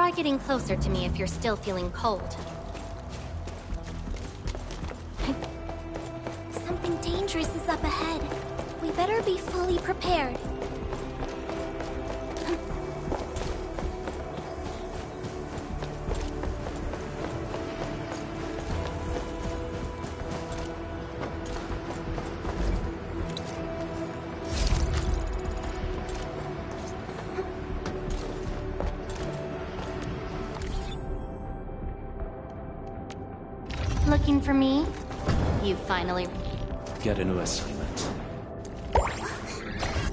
Try getting closer to me if you're still feeling cold. Something dangerous is up ahead. We better be fully prepared. Looking for me? You finally... Get a new assignment.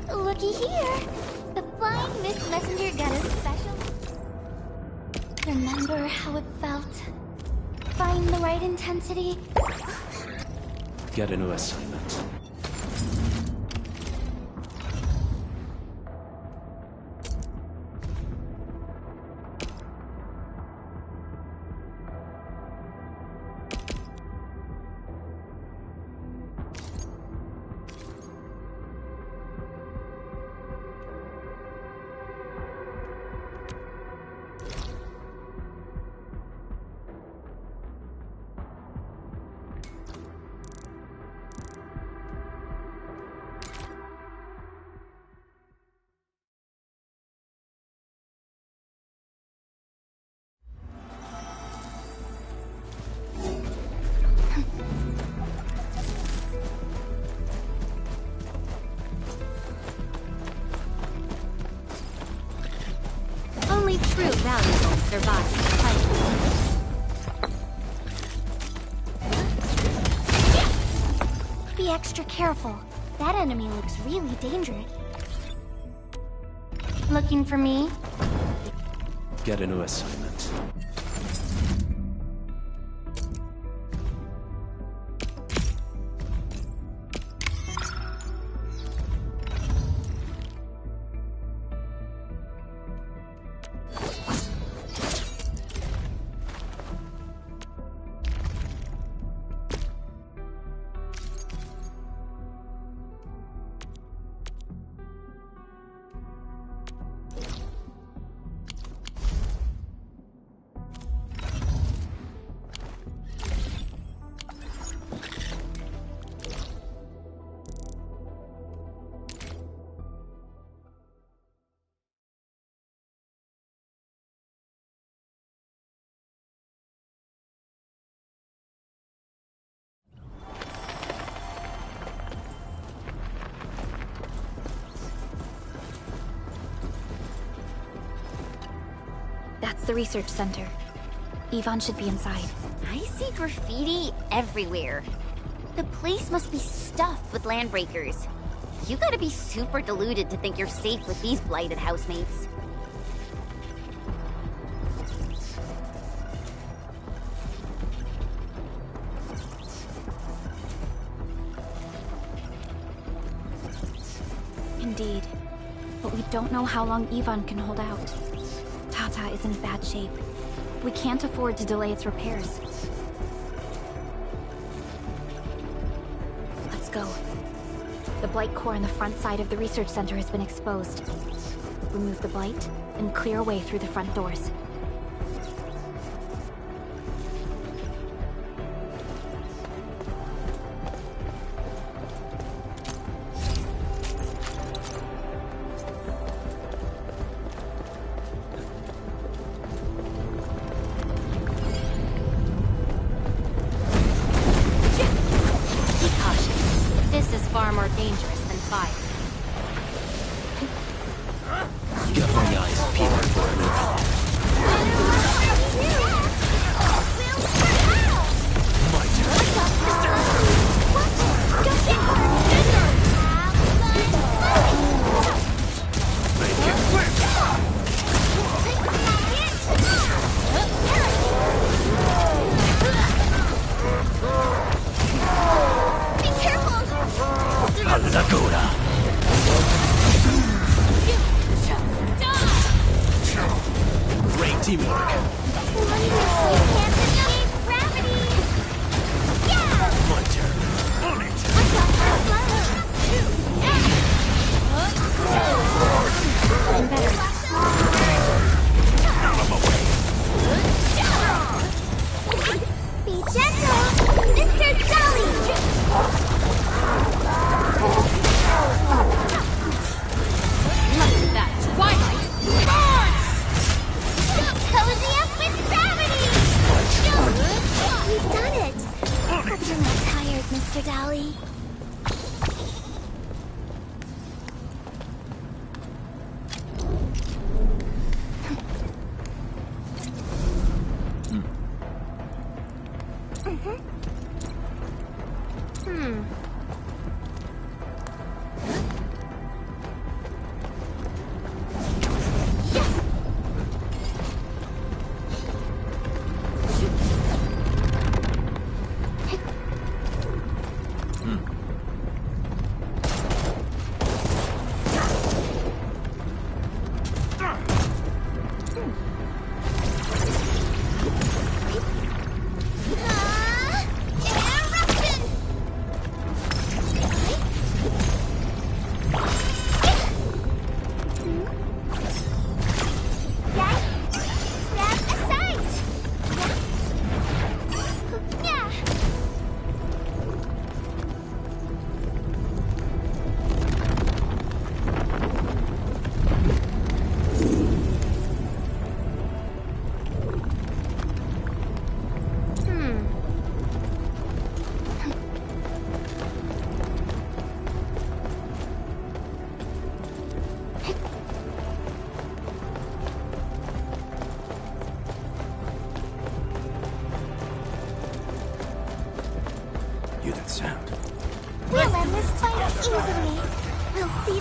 Looky here! The Flying Mist Messenger got a special... Remember how it felt? Find the right intensity? Get a new assignment. Only true valuables survive the fight. Be extra careful. That enemy looks really dangerous. Looking for me? Get a new assignment. That's the research center. Yvonne should be inside. I see graffiti everywhere. The place must be stuffed with landbreakers. You gotta be super deluded to think you're safe with these blighted housemates. Indeed. But we don't know how long Yvonne can hold out. Tata is in bad shape. We can't afford to delay its repairs. Let's go. The blight core on the front side of the research center has been exposed. Remove the blight and clear a way through the front doors. Far more dangerous than fire. Got my eyes peeled for a minute. My Make it quick! Allura!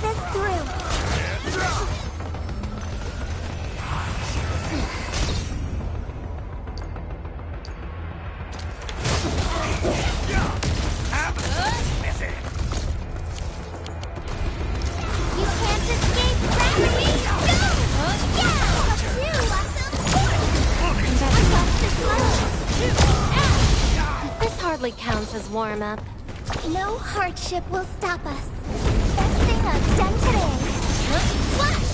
this through. You can't escape gravity! Go! Yeah! You lots of force! This hardly counts as warm-up. No hardship will stop us. Best thing I've done today. Flash!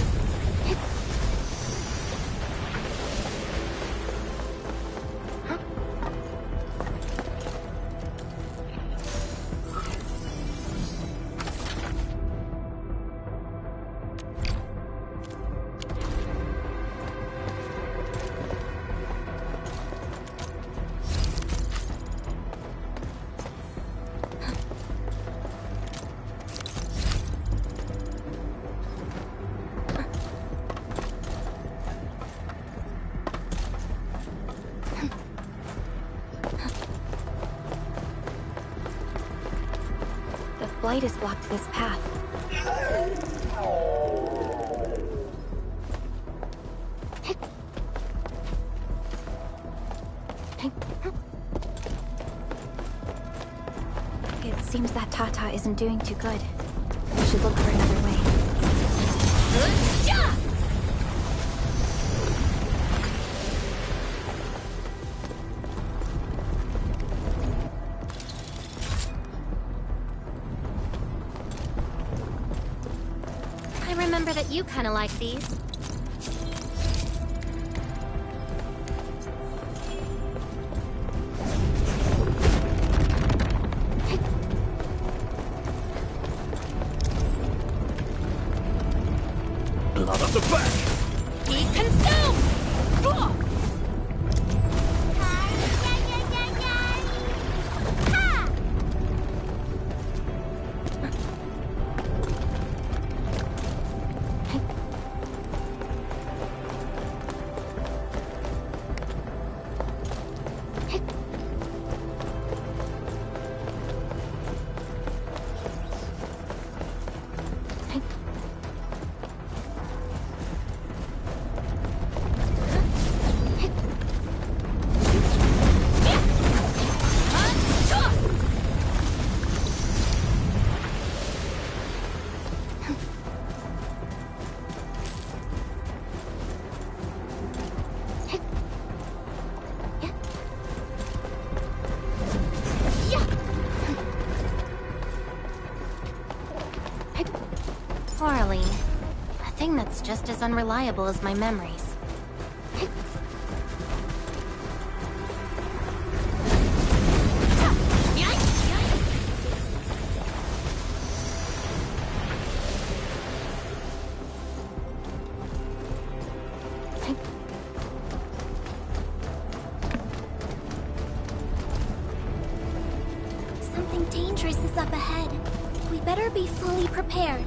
The blight has blocked this path. It seems that Tata isn't doing too good. We should look for another way. I remember that you kind of like these. Blood of the back! Be consumed! Poorly. A thing that's just as unreliable as my memories. Something dangerous is up ahead. We better be fully prepared.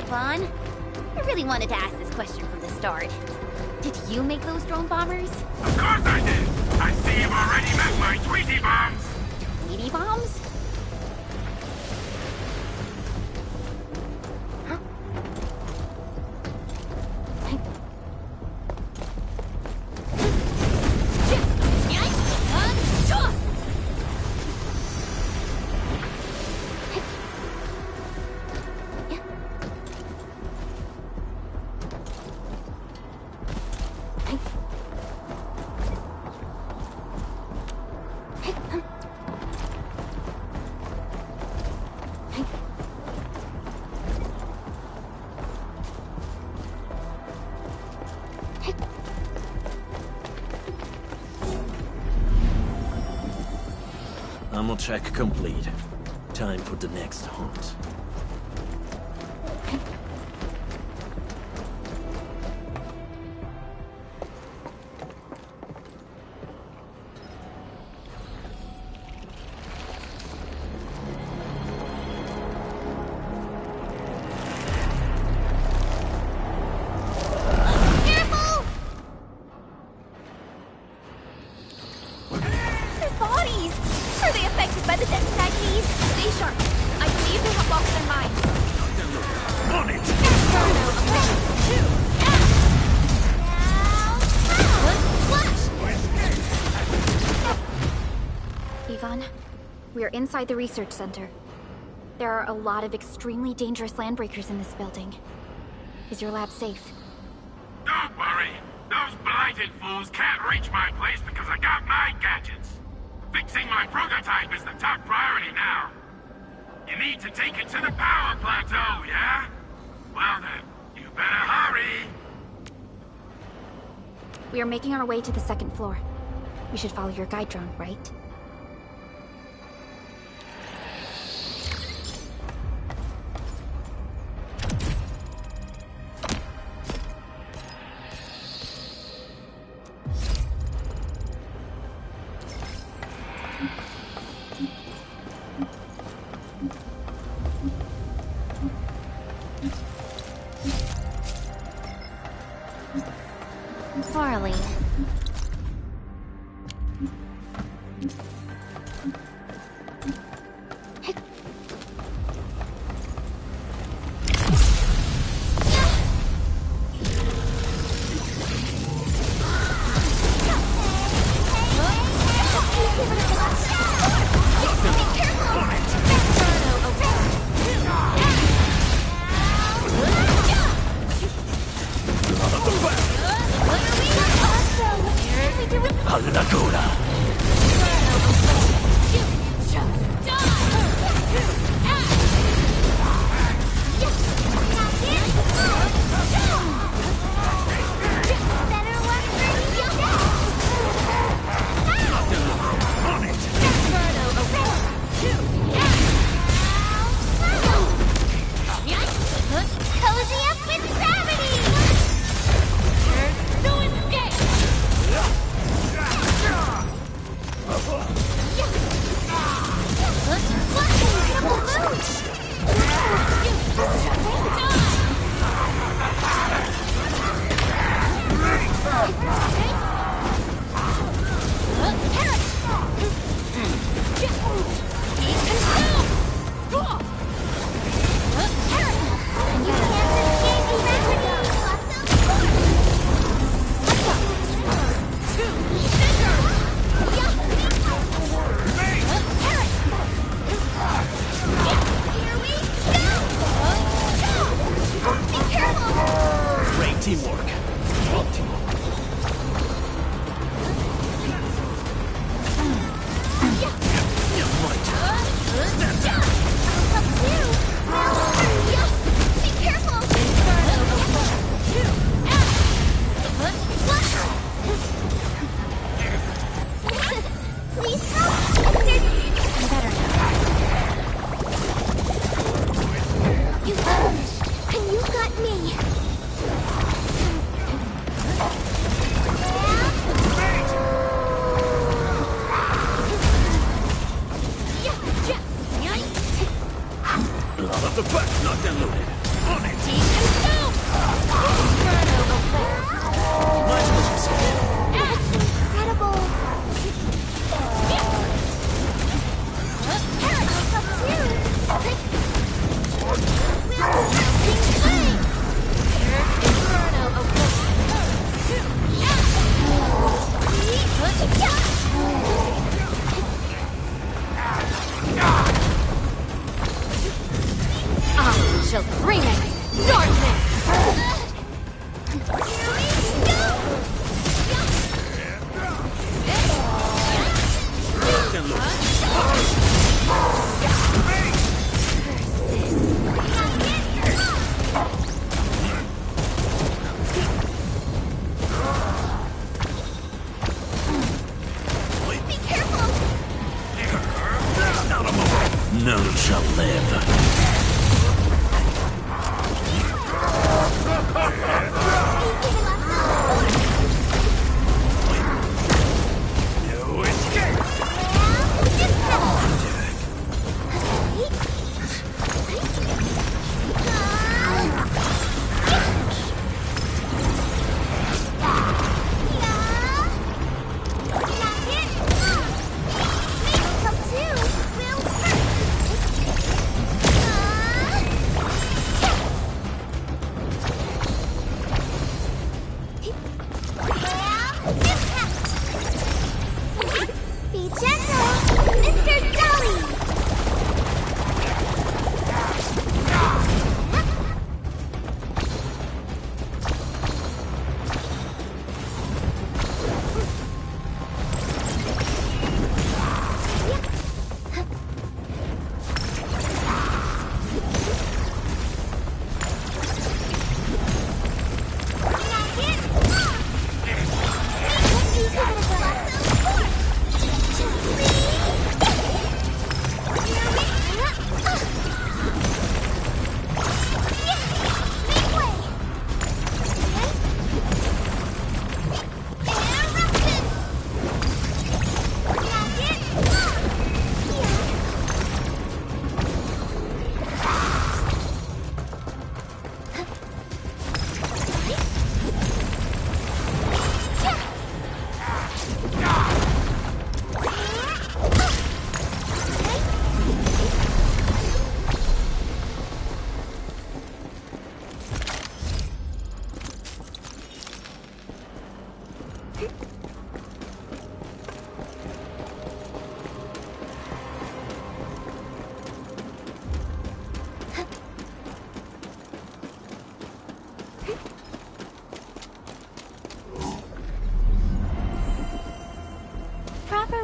Vaughn, I really wanted to ask this question from the start. Did you make those drone bombers? Of course I did! I see you've already met my Tweety bombs! Tweety bombs? Ammo check complete. Time for the next hunt. inside the research center. There are a lot of extremely dangerous landbreakers in this building. Is your lab safe? Don't worry. Those blighted fools can't reach my place because I got my gadgets. Fixing my prototype is the top priority now. You need to take it to the power plateau, yeah? Well then, you better hurry. We are making our way to the second floor. We should follow your guide drone, right? Farley.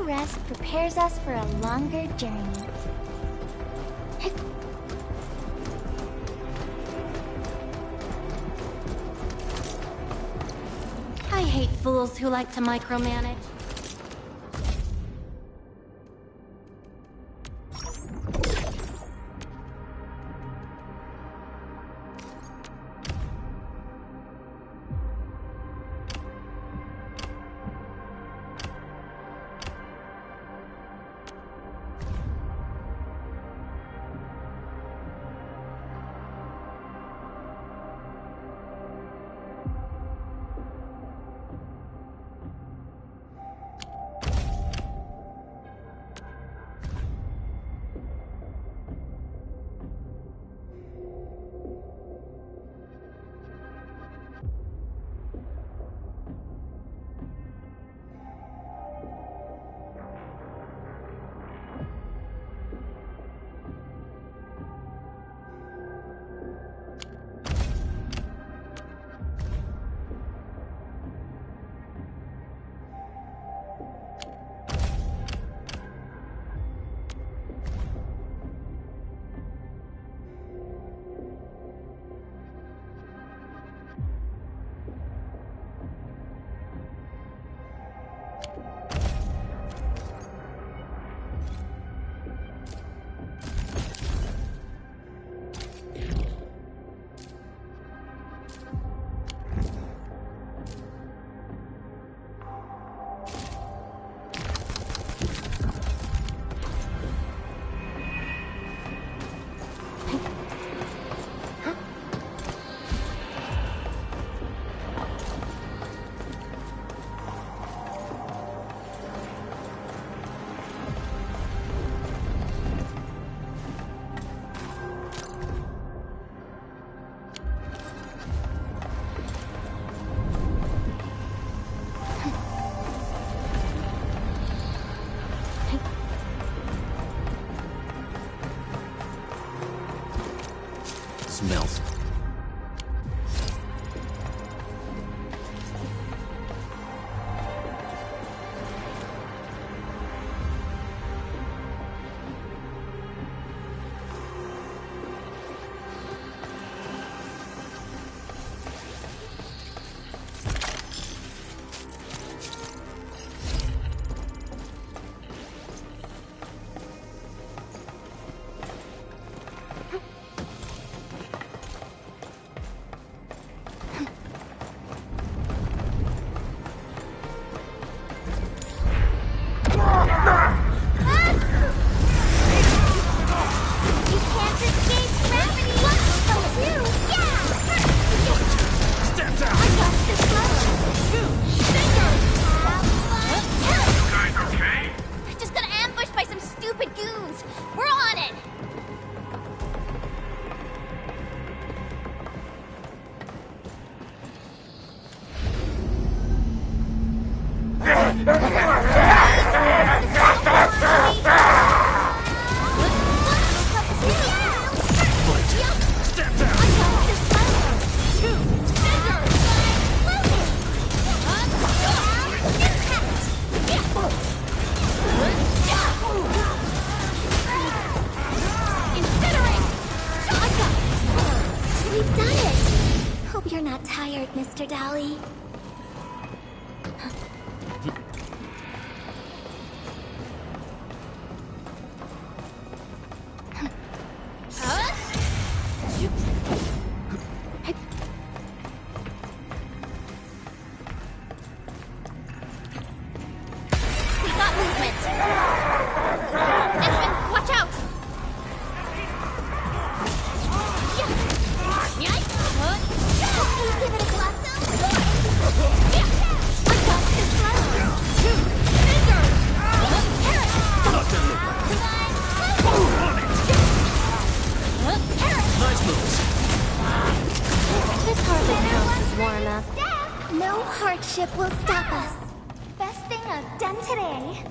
rest prepares us for a longer journey. I hate fools who like to micromanage. Smells. Mr. Dolly. No hardship will stop us. Best thing I've done today.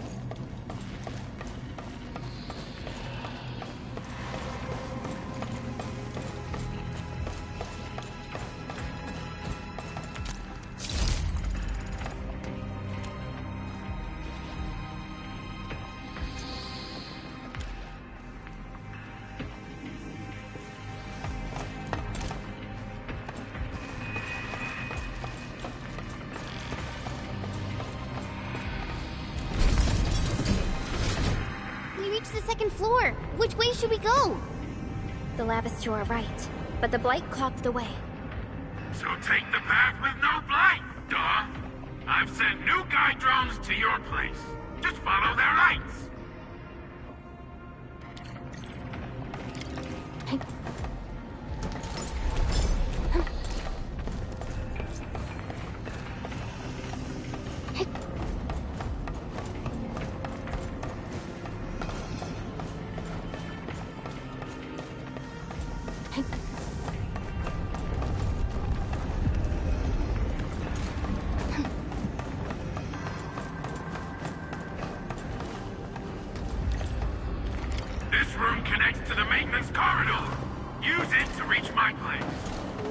floor. Which way should we go? The lab is to our right, but the blight clogged the way. So take the path with no blight, duh. I've sent new guide drones to your place. Just follow their lights. This room connects to the maintenance corridor. Use it to reach my place.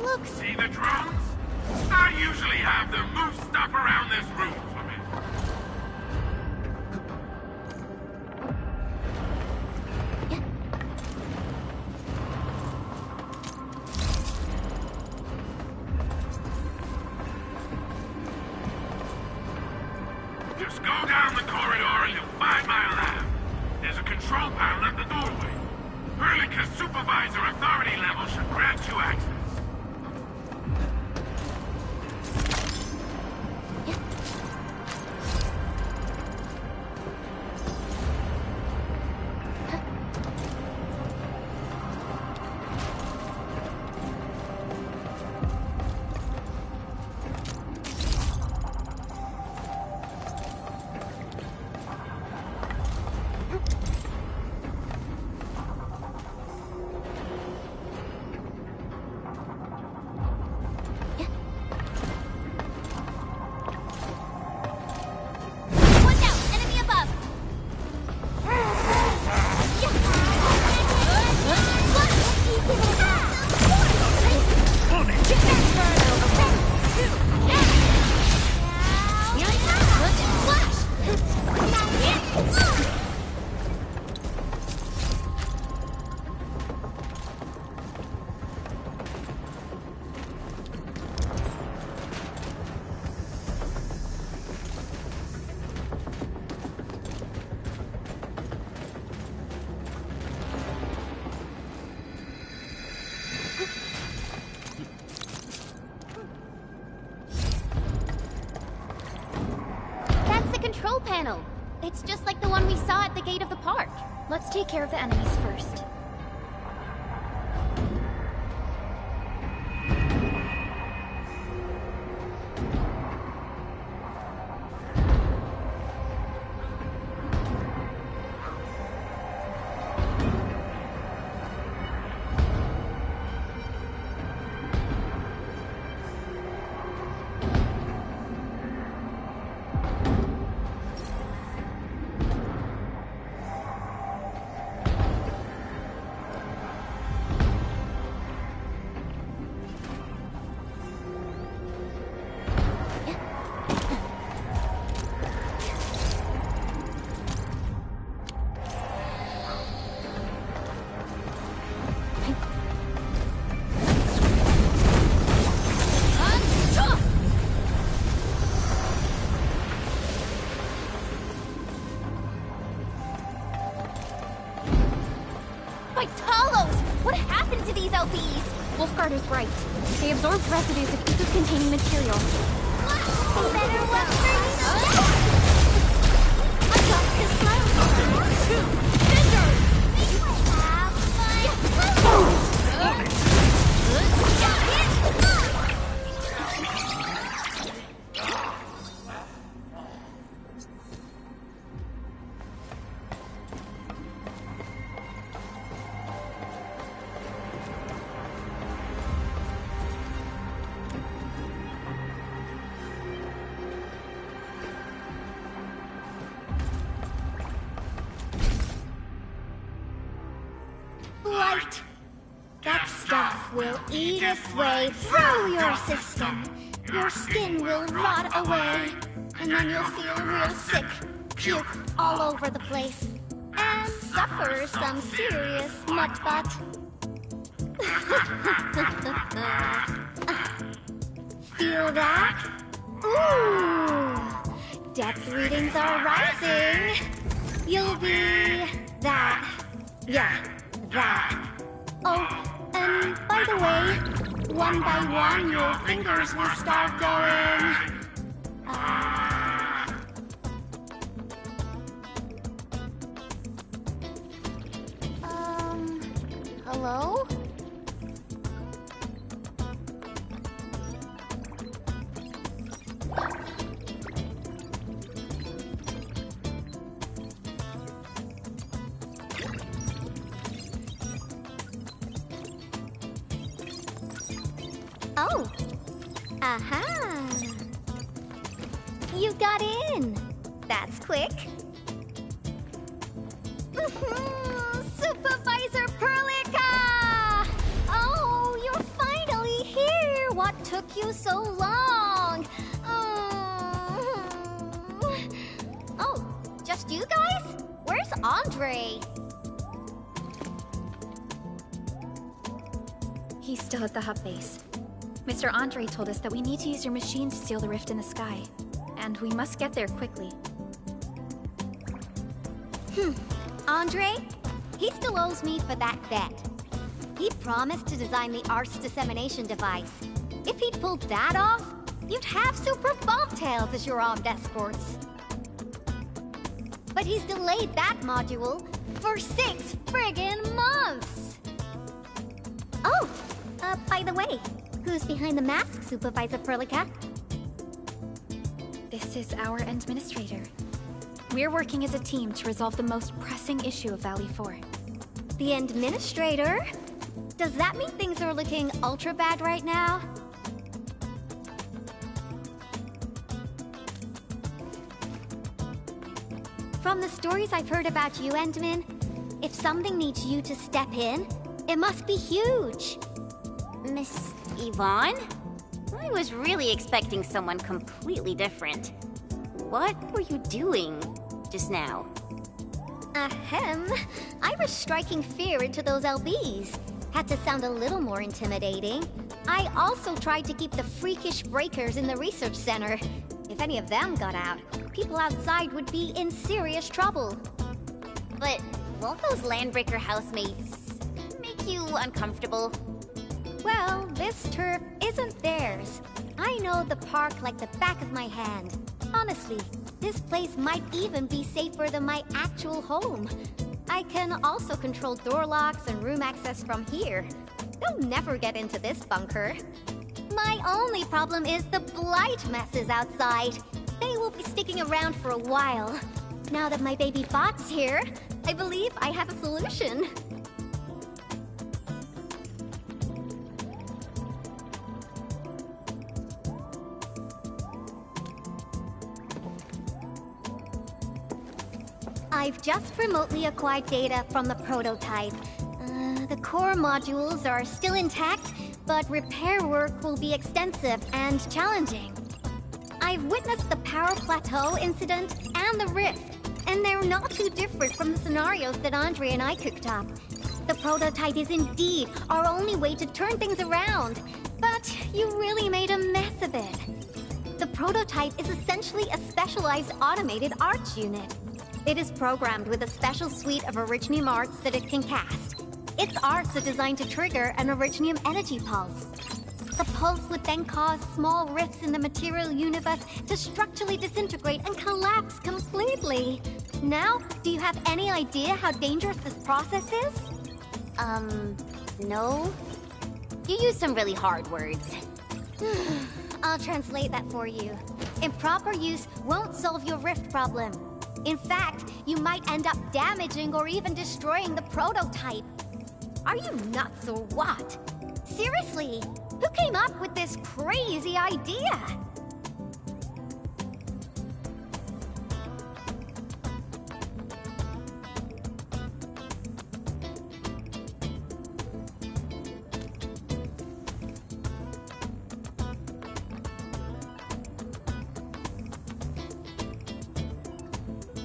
Look, See the drones? I usually have them move stuff around this room for me. Just go down the corridor and you'll find my lab. There's a control panel at the doorway. Hurlika's supervisor authority level should grant you access. watch out! Enemy above! That's the control panel. It's just like the one we saw at the gate of the park. Let's take care of the enemies first. By Talos! What happened to these LPs? Wolfguard is right. They absorb residues of ether-containing material. Better look for I got this Light. That stuff will eat its way through your system. Your skin will rot away. And then you'll feel real sick. Puke all over the place. And suffer some serious mutt butt. Feel that? Ooh! Depth readings are rising. You'll be that Yeah, that. Oh, and by the way, one by one your fingers will start going... Hello? Oh! Aha! You got in! That's quick. Supervisor Perlica! Oh, you're finally here! What took you so long? Oh, just you guys? Where's Andre? He's still at the hub base. Mr. Andre told us that we need to use your machine to seal the rift in the sky. And we must get there quickly. Andre? He still owes me for that bet. He promised to design the Art's dissemination device. If he'd pulled that off, you'd have super bobtails as your armed escorts. But he's delayed that module for 6 friggin' months! Oh, by the way, who's behind the mask, Supervisor Perlica? This is our administrator. We're working as a team to resolve the most pressing issue of Valley 4. The administrator? Does that mean things are looking ultra bad right now? From the stories I've heard about you, Endman, if something needs you to step in, it must be huge. Miss Yvonne? I was really expecting someone completely different. What were you doing just now? Ahem. I was striking fear into those LBs. Had to sound a little more intimidating. I also tried to keep the freakish breakers in the research center. If any of them got out, people outside would be in serious trouble. But won't those Landbreaker housemates make you uncomfortable? Well, this turf isn't theirs. I know the park like the back of my hand. Honestly, this place might even be safer than my actual home. I can also control door locks and room access from here. They'll never get into this bunker. My only problem is the blight messes outside. They will be sticking around for a while. Now that my baby bot's here, I believe I have a solution. I've just remotely acquired data from the prototype. The core modules are still intact, but repair work will be extensive and challenging. I've witnessed the power plateau incident and the rift, and they're not too different from the scenarios that Andre and I cooked up. The prototype is indeed our only way to turn things around, but you really made a mess of it. The prototype is essentially a specialized automated arts unit. It is programmed with a special suite of Originium arts that it can cast. Its arts are designed to trigger an Originium energy pulse. The pulse would then cause small rifts in the material universe to structurally disintegrate and collapse completely. Now, do you have any idea how dangerous this process is? No. You used some really hard words. I'll translate that for you. Improper use won't solve your rift problem. In fact, you might end up damaging or even destroying the prototype. Are you nuts or what? Seriously, who came up with this crazy idea?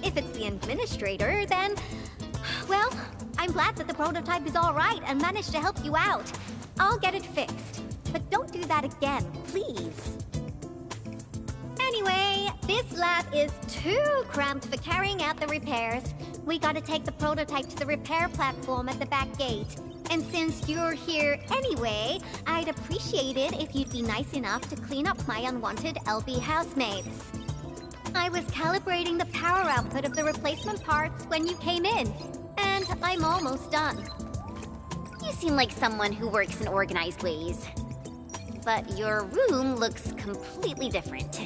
If it's the administrator, then... well, I'm glad that the prototype is all right and managed to help you out. I'll get it fixed. But don't do that again, please. Anyway, this lab is too cramped for carrying out the repairs. We gotta take the prototype to the repair platform at the back gate. And since you're here anyway, I'd appreciate it if you'd be nice enough to clean up my unwanted LB housemates. I was calibrating the power output of the replacement parts when you came in, and I'm almost done. You seem like someone who works in organized ways. But your room looks completely different.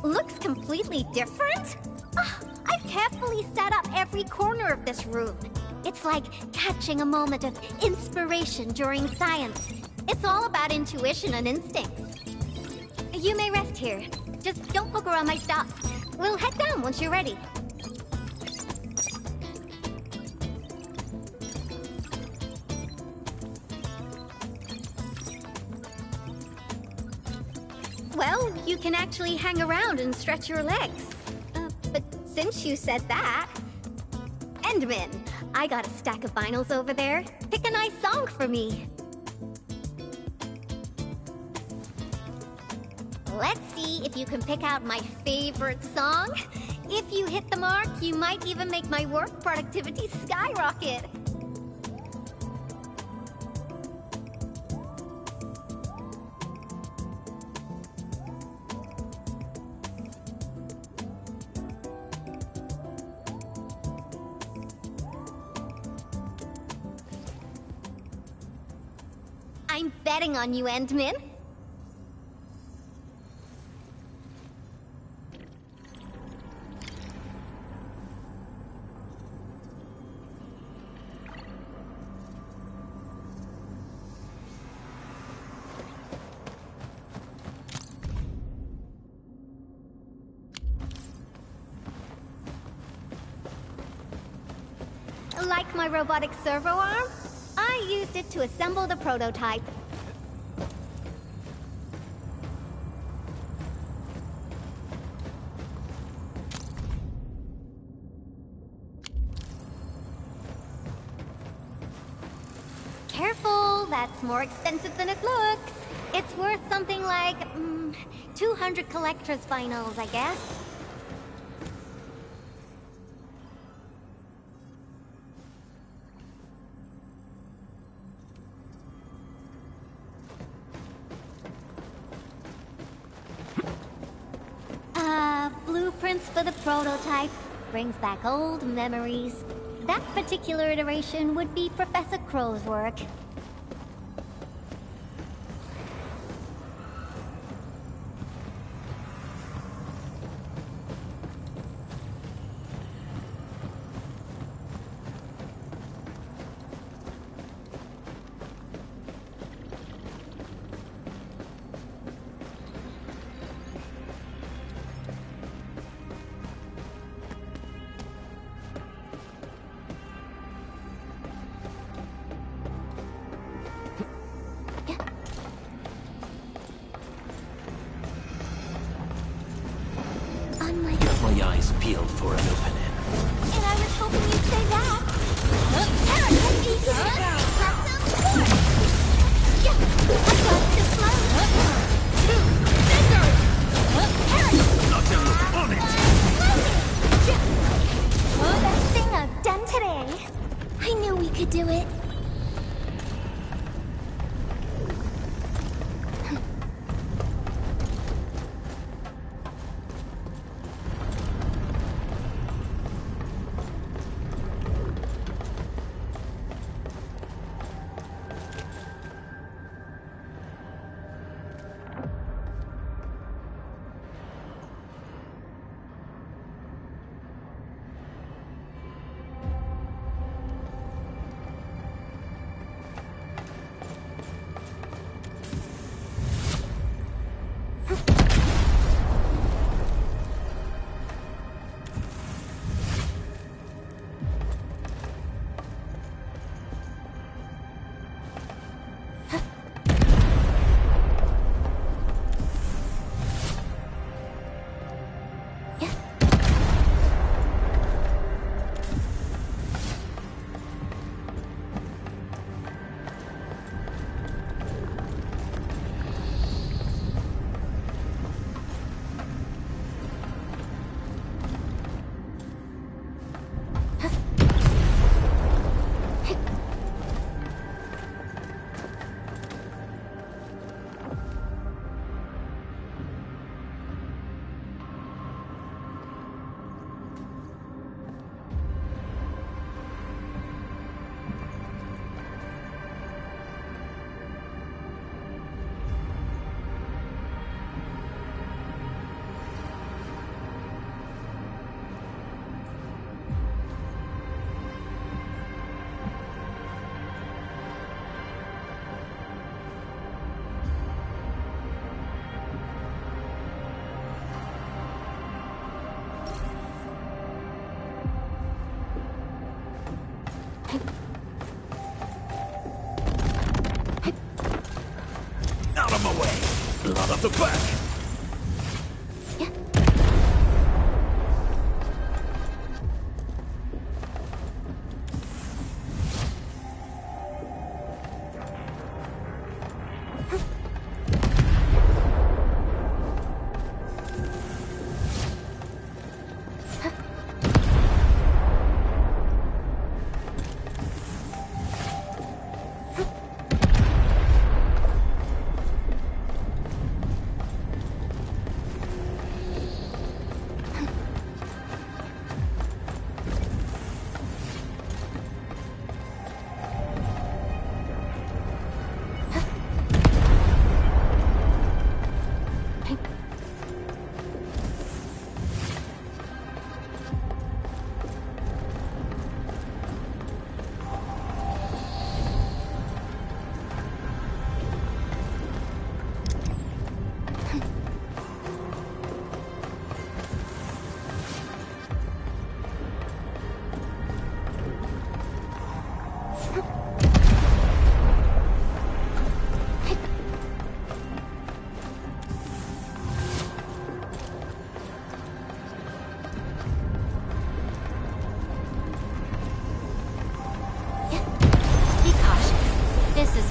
Looks completely different? I've carefully set up every corner of this room. It's like catching a moment of inspiration during science. It's all about intuition and instincts. You may rest here. Just don't poke around my stuff. We'll head down once you're ready. Well, you can actually hang around and stretch your legs. But since you said that... Endman, I got a stack of vinyls over there. Pick a nice song for me. Let's see if you can pick out my favorite song. If you hit the mark, you might even make my work productivity skyrocket. I'm betting on you, Endman. Like my robotic servo arm? I used it to assemble the prototype. Careful, that's more expensive than it looks. It's worth something like 200 collector's vinyls, I guess. Blueprints for the prototype. Brings back old memories. That particular iteration would be Professor Crow's work. My eyes peeled for an opening. And I was hoping you'd say that. Best thing I've done today. I knew we could do it. got the back!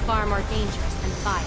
Far more dangerous than fire.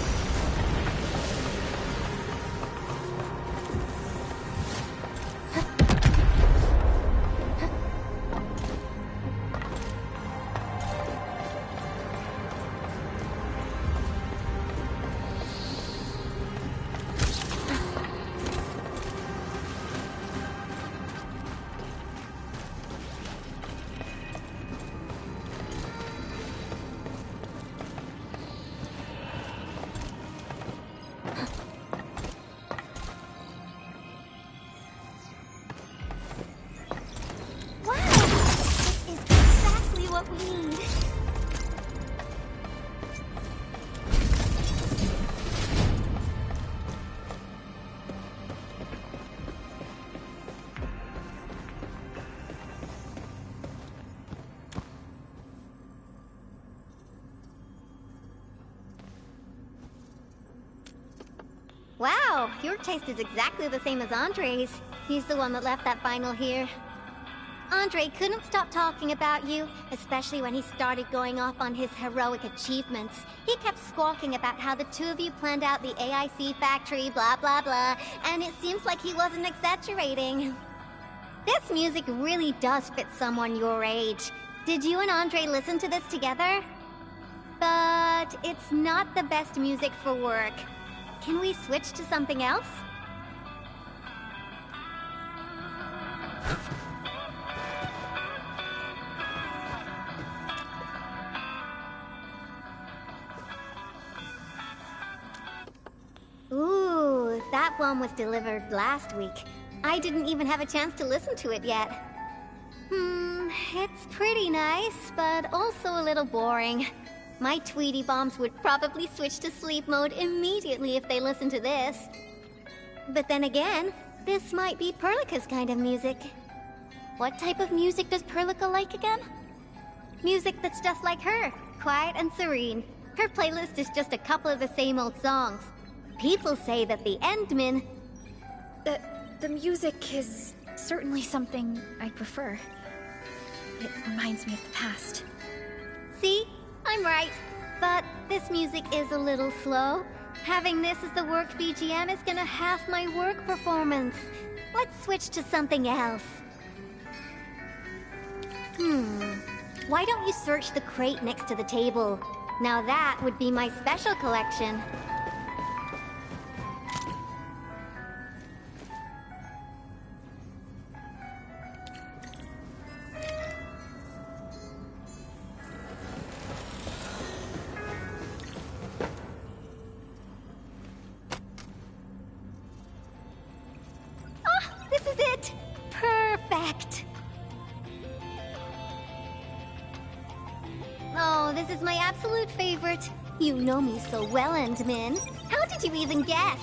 Wow, your taste is exactly the same as Andre's. He's the one that left that vinyl here. Andre couldn't stop talking about you, especially when he started going off on his heroic achievements. He kept squawking about how the two of you planned out the AIC factory, blah blah blah, and it seems like he wasn't exaggerating. This music really does fit someone your age. Did you and Andre listen to this together? But it's not the best music for work. Can we switch to something else? Ooh, that one was delivered last week. I didn't even have a chance to listen to it yet. It's pretty nice, but also a little boring. My Tweety Bombs would probably switch to sleep mode immediately if they listened to this. But then again, this might be Perlica's kind of music. What type of music does Perlica like again? Music that's just like her, quiet and serene. Her playlist is just a couple of the same old songs. People say that the Endmen... The music is certainly something I prefer. It reminds me of the past. See? I'm right. But this music is a little slow. Having this as the work BGM is gonna half my work performance. Let's switch to something else. Why don't you search the crate next to the table? Now that would be my special collection. This is it! Perfect! Oh, this is my absolute favorite. You know me so well, Endmin. How did you even guess?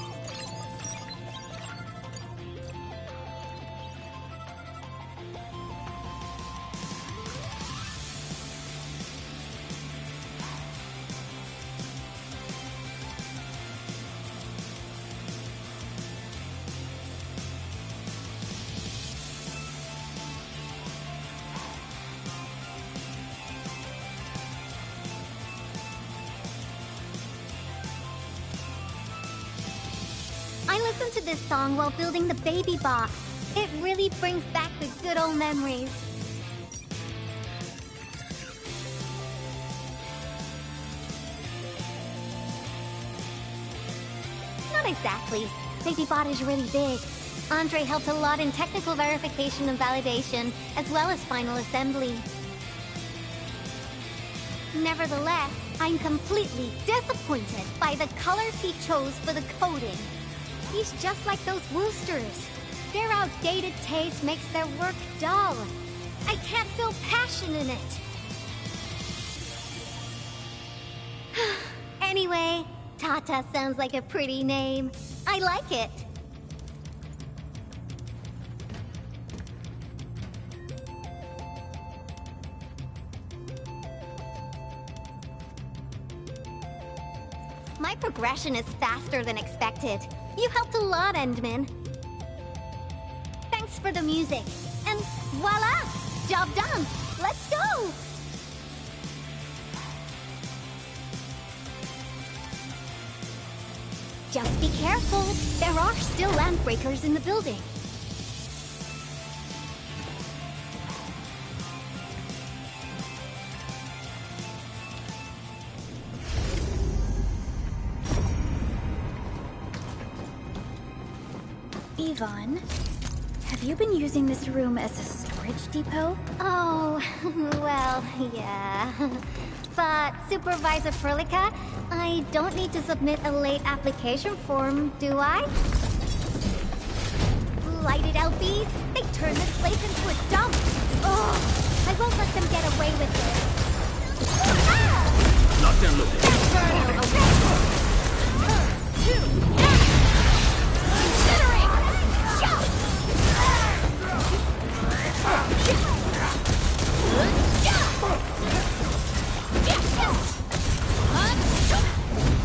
listened to this song while building the baby bot. It really brings back the good old memories. Not exactly. Baby bot is really big. Andre helped a lot in technical verification and validation, as well as final assembly. Nevertheless, I'm completely disappointed by the colors he chose for the coding. He's just like those Woosters. Their outdated taste makes their work dull. I can't feel passion in it. Anyway, Tata sounds like a pretty name. I like it. My progression is faster than expected. You helped a lot, Endman. Thanks for the music. And voila! Job done! Let's go! Just be careful. There are still landbreakers in the building. Yvonne, have you been using this room as a storage depot? Oh, well, yeah. But, Supervisor Perlica, I don't need to submit a late application form, do I? Lighted LBs, they turn this place into a dump. Oh, I won't let them get away with this. Lock down loaded.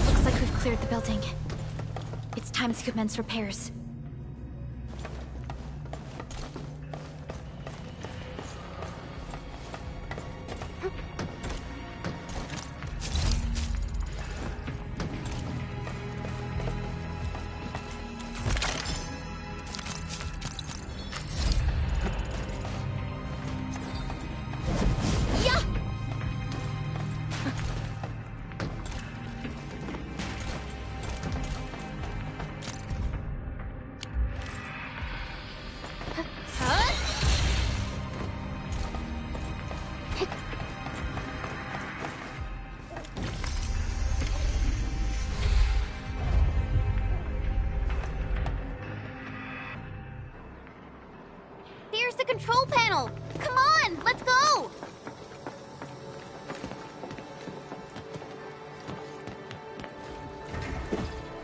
Looks like we've cleared the building. It's time to commence repairs. Here's the control panel! Come on, let's go!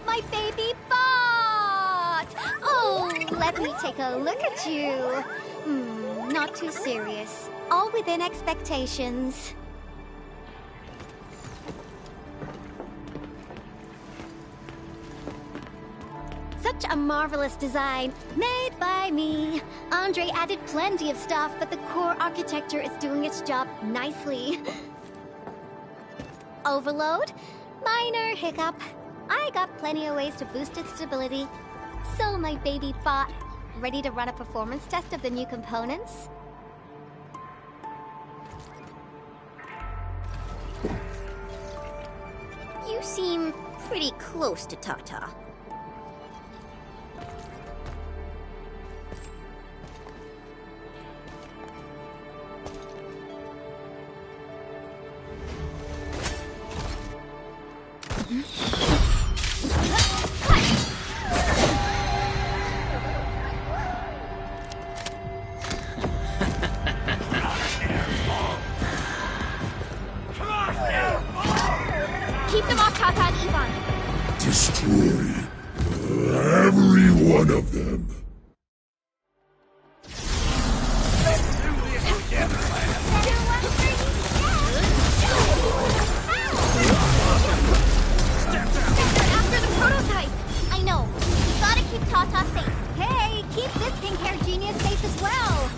My baby bot! Oh, let me take a look at you. Not too serious. All within expectations. Such a marvelous design, made by me. Andre added plenty of stuff, but the core architecture is doing its job nicely. Overload? Minor hiccup. I got plenty of ways to boost its stability. So, my baby bot, ready to run a performance test of the new components? You seem pretty close to Tata. Keep them off Tata and Yvonne. Destroy every one of them. After the prototype! I know. We gotta keep Tata safe. Hey, keep this pink-haired genius safe as well.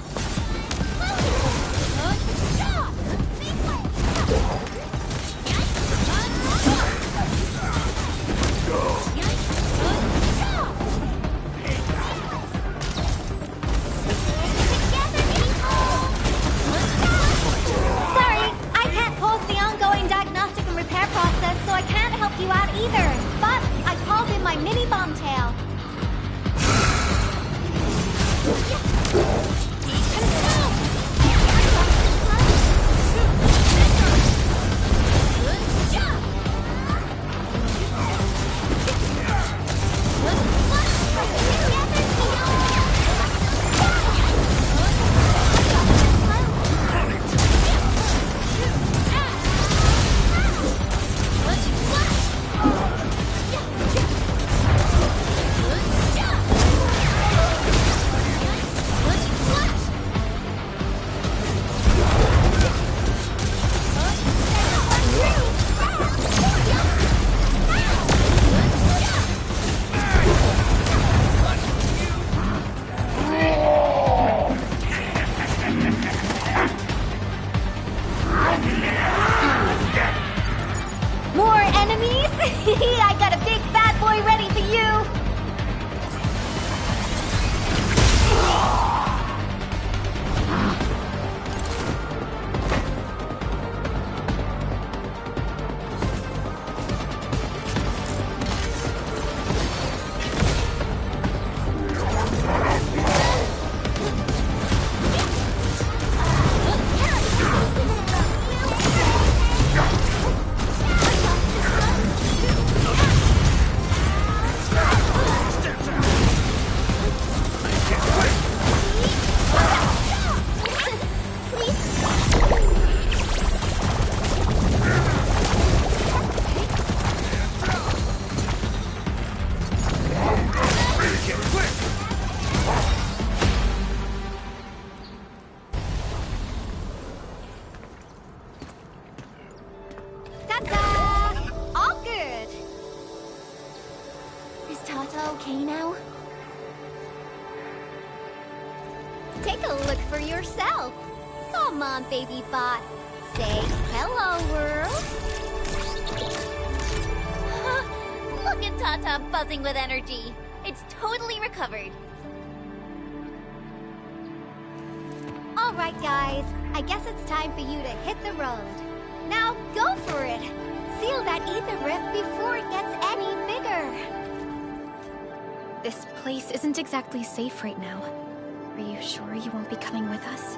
Take a look for yourself. Come on, baby bot. Say hello, world. Look at Tata buzzing with energy. It's totally recovered. All right, guys. I guess it's time for you to hit the road. Now go for it. Seal that ether rift before it gets any bigger. This place isn't exactly safe right now. Are you sure you won't be coming with us?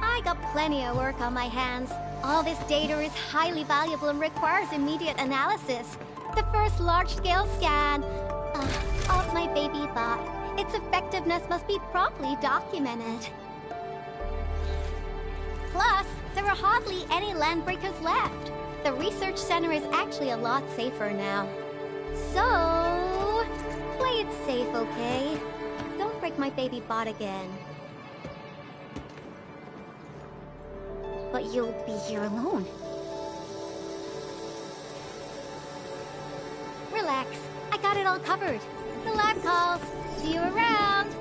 I got plenty of work on my hands. All this data is highly valuable and requires immediate analysis. The first large-scale scan of my baby bot. Its effectiveness must be properly documented. Plus, there are hardly any landbreakers left. The research center is actually a lot safer now. So, play it safe, okay? Don't break my baby bot again. But you'll be here alone. Relax. I got it all covered. The lab calls. See you around.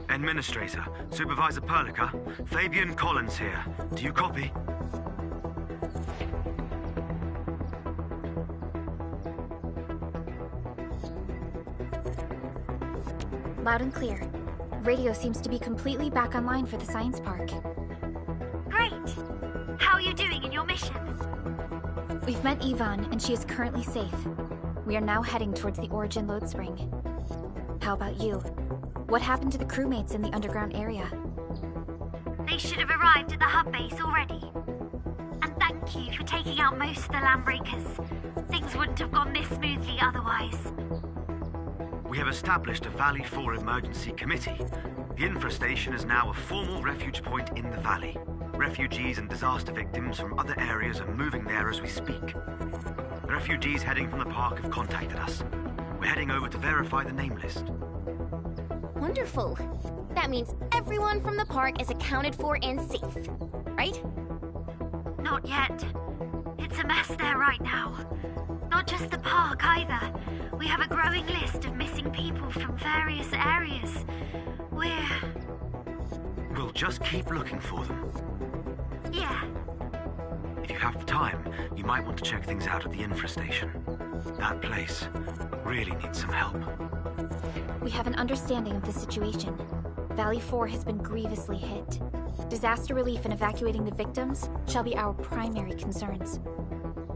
Administrator, Supervisor Perlica, Fabian Collins here. Do you copy? Loud and clear. Radio seems to be completely back online for the science park. Great! How are you doing in your mission? We've met Yvonne, and she is currently safe. We are now heading towards the Origin load spring. How about you? What happened to the crewmates in the underground area? They should have arrived at the hub base already. And thank you for taking out most of the landbreakers. Things wouldn't have gone this smoothly otherwise. We have established a Valley 4 emergency committee. The infrastation is now a formal refuge point in the valley. Refugees and disaster victims from other areas are moving there as we speak. The refugees heading from the park have contacted us. We're heading over to verify the name list. Wonderful. That means everyone from the park is accounted for and safe, right? Not yet. It's a mess there right now. Not just the park either. We have a growing list of missing people from various areas. We'll just keep looking for them. Yeah. If you have the time, you might want to check things out at the infrastation. That place really needs some help. We have an understanding of the situation. Valley 4 has been grievously hit. Disaster relief and evacuating the victims shall be our primary concerns.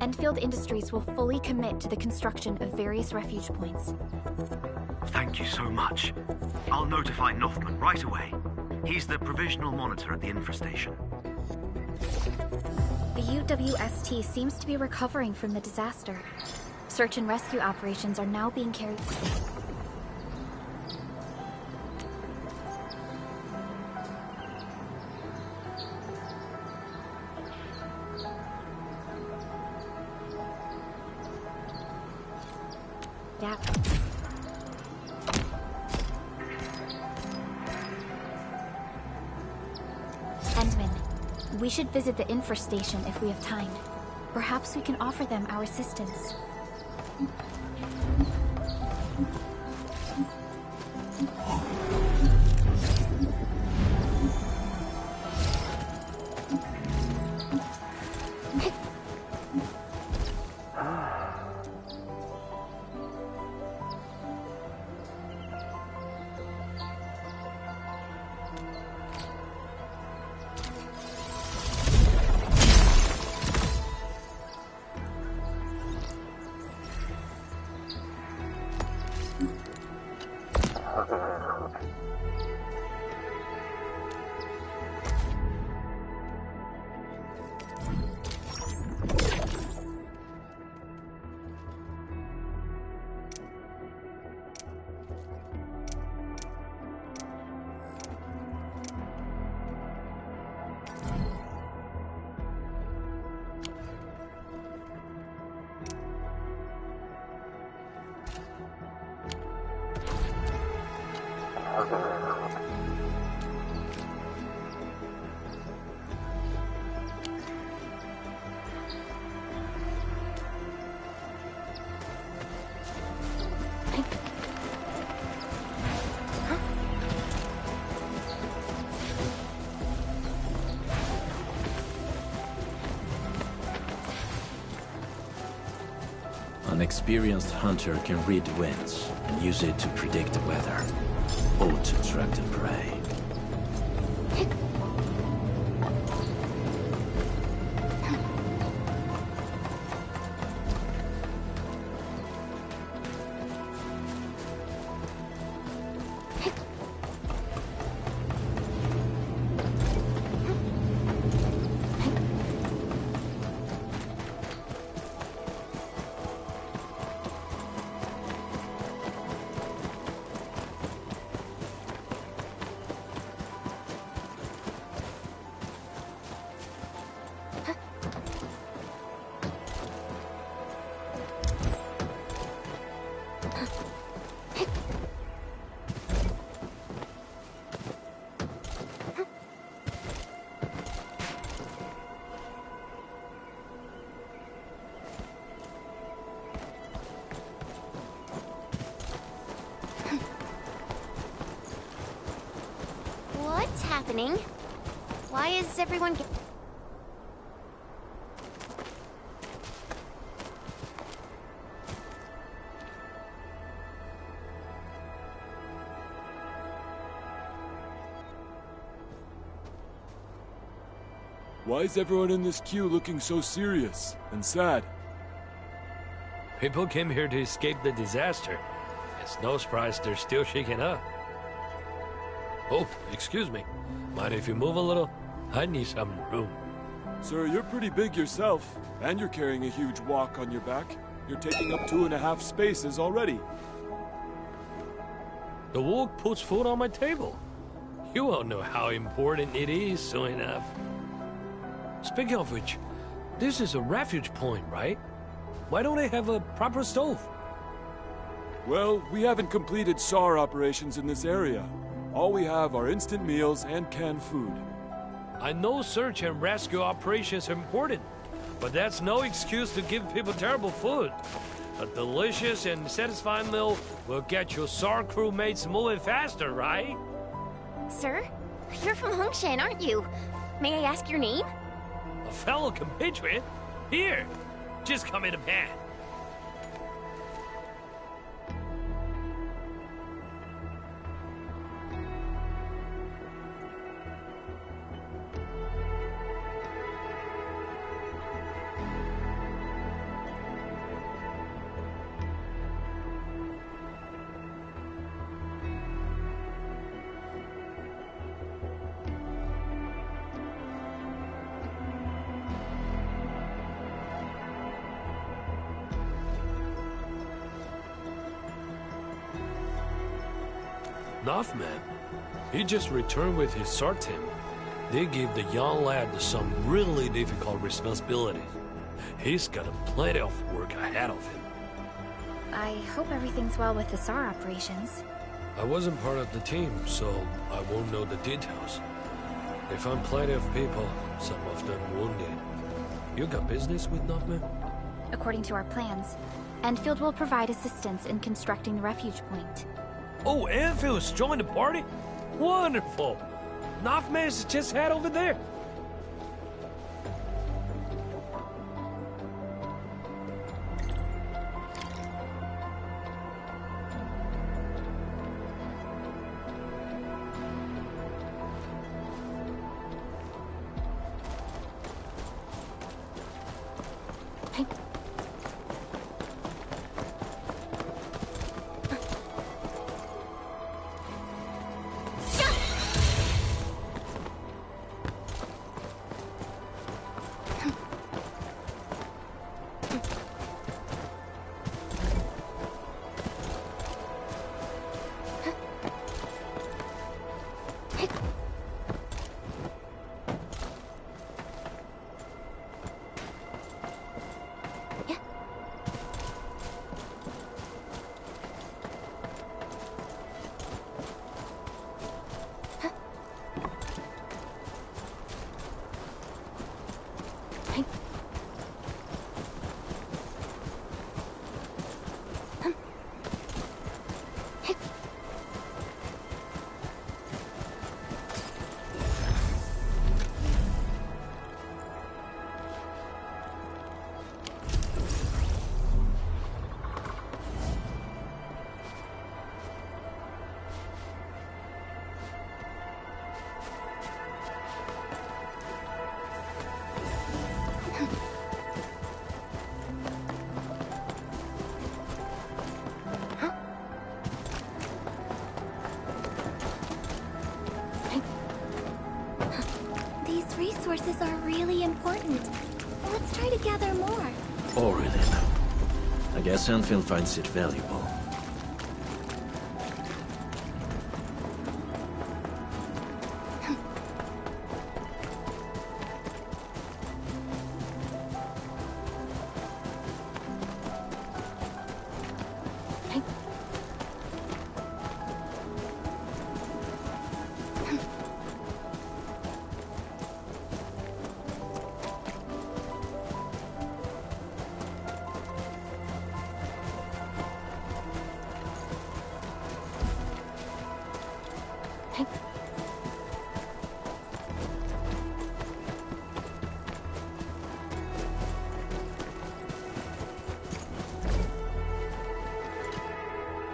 Endfield Industries will fully commit to the construction of various refuge points. Thank you so much. I'll notify Nothman right away. He's the provisional monitor at the infrastation. The UWST seems to be recovering from the disaster. Search and rescue operations are now being carried. Yeah. Endman, we should visit the infrastation if we have time. Perhaps we can offer them our assistance. An experienced hunter can read the winds and use it to predict the weather, or to track the prey. What's happening? Why is everyone Why is everyone in this queue looking so serious and sad? People came here to escape the disaster. It's no surprise they're still shaken up. Oh, excuse me. Mind if you move a little? I need some room. Sir, you're pretty big yourself, and you're carrying a huge walk on your back. You're taking up 2.5 spaces already. The walk puts food on my table. You all know how important it is soon enough. Speaking of which, this is a refuge point, right? Why don't they have a proper stove? Well, we haven't completed SAR operations in this area. All we have are instant meals and canned food. I know search and rescue operations are important, but that's no excuse to give people terrible food. A delicious and satisfying meal will get your SAR crewmates moving faster, right? Sir? You're from Hongshan, aren't you? May I ask your name? A fellow compatriot? Here, just come in a pan. Northman, he just returned with his SAR team. They gave the young lad some really difficult responsibilities. He's got plenty of work ahead of him. I hope everything's well with the SAR operations. I wasn't part of the team, so I won't know the details. They found plenty of people, some of them wounded. You got business with Northman? According to our plans, Endfield will provide assistance in constructing the refuge point. Oh, Enfield's joined the party? Wonderful! Northman's just head over there. resources are really important. Let's try to gather more. Aurelin. I guess Enfield finds it valuable.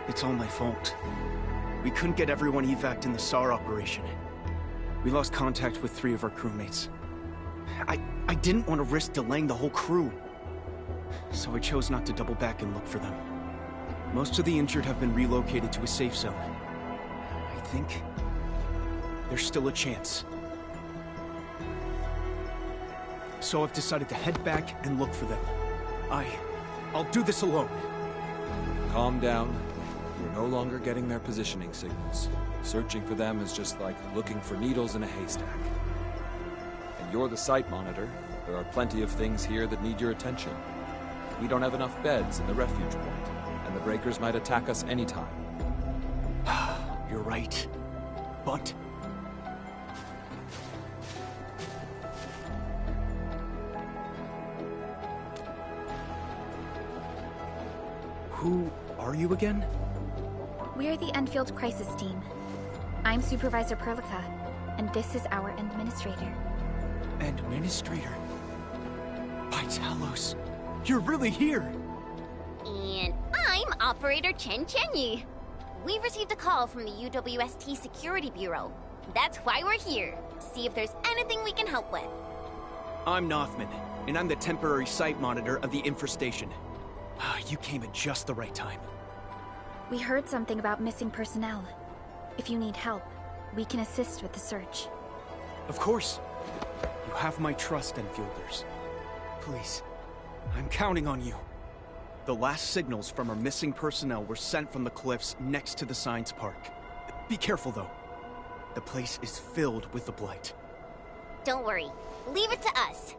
It's all my fault. We couldn't get everyone evac'd in the SAR operation. We lost contact with 3 of our crewmates. I didn't want to risk delaying the whole crew. So I chose not to double back and look for them. Most of the injured have been relocated to a safe zone. I think there's still a chance. So I've decided to head back and look for them. I'll do this alone. Calm down. You're no longer getting their positioning signals. Searching for them is just like looking for needles in a haystack. And you're the site monitor. There are plenty of things here that need your attention. We don't have enough beds in the refuge point, and the breakers might attack us anytime. You're right. But... who are you again? We're the Enfield Crisis Team. I'm Supervisor Perlica, and this is our Administrator. Administrator? By Talos, you're really here! And I'm Operator Chen Chenyu. We received a call from the UWST Security Bureau. That's why we're here. See if there's anything we can help with. I'm Nothman, and I'm the temporary site monitor of the infestation. You came at just the right time. We heard something about missing personnel. If you need help, we can assist with the search. Of course. You have my trust, Enfielders. Please, I'm counting on you. The last signals from our missing personnel were sent from the cliffs next to the science park. Be careful, though. The place is filled with the Blight. Don't worry. Leave it to us.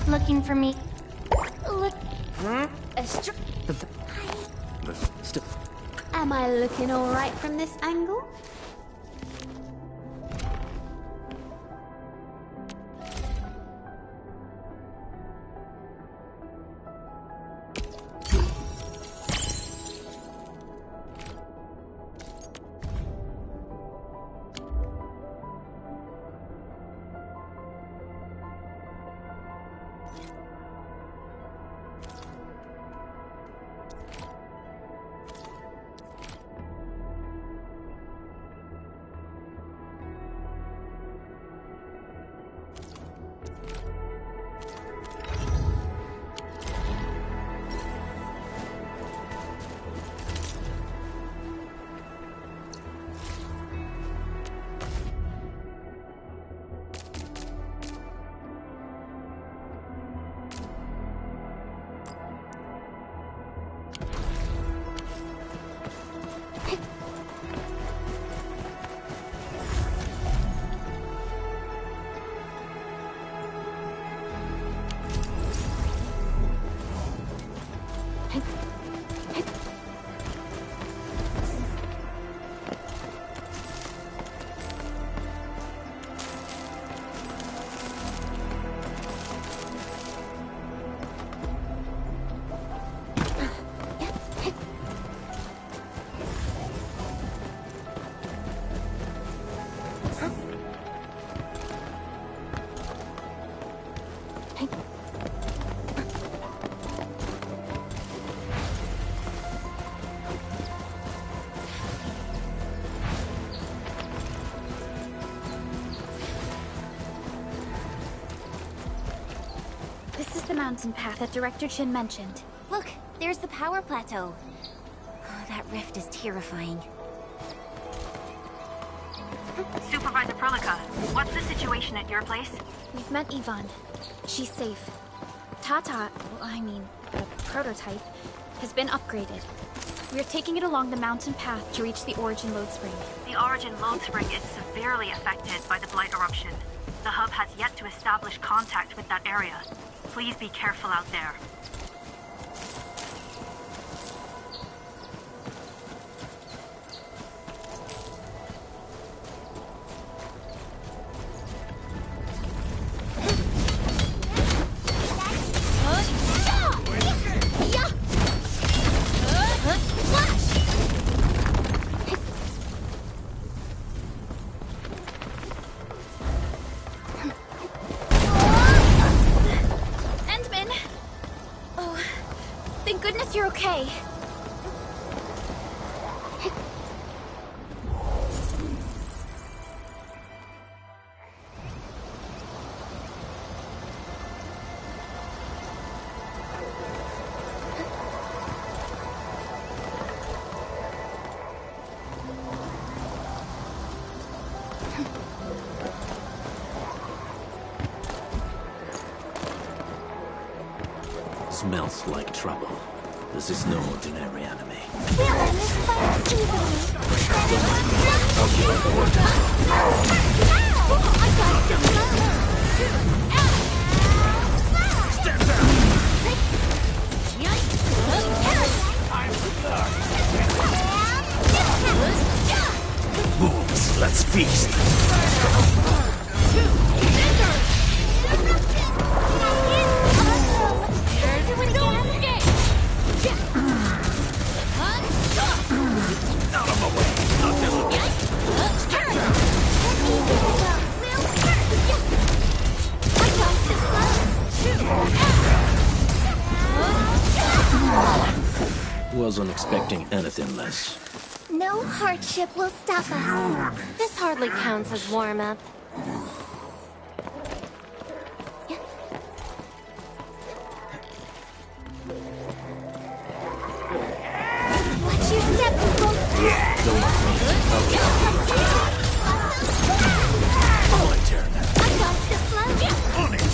Looking for me? Look. Am I looking all right from this angle? This is the mountain path that Director Chin mentioned. Look, there's the power plateau. Oh, that rift is terrifying. Supervisor Perlica, what's the situation at your place? We've met Yvonne. She's safe. Tata, the prototype, has been upgraded. We're taking it along the mountain path to reach the Origin Lode Spring. The Origin Lode Spring is severely affected by the Blight eruption. The hub has yet to establish contact with that area. Please be careful out there. goodness you're okay. Smells like trouble. This is no ordinary enemy. We'll end this fight easily. I'll give an order. I got some Step down! Wolves, let's feast. Out of my way! Not this way! Wasn't expecting anything less. No hardship will stop us. This hardly counts as warm-up. Watch your step, people. Don't let me. My turn. I got the flow. On it!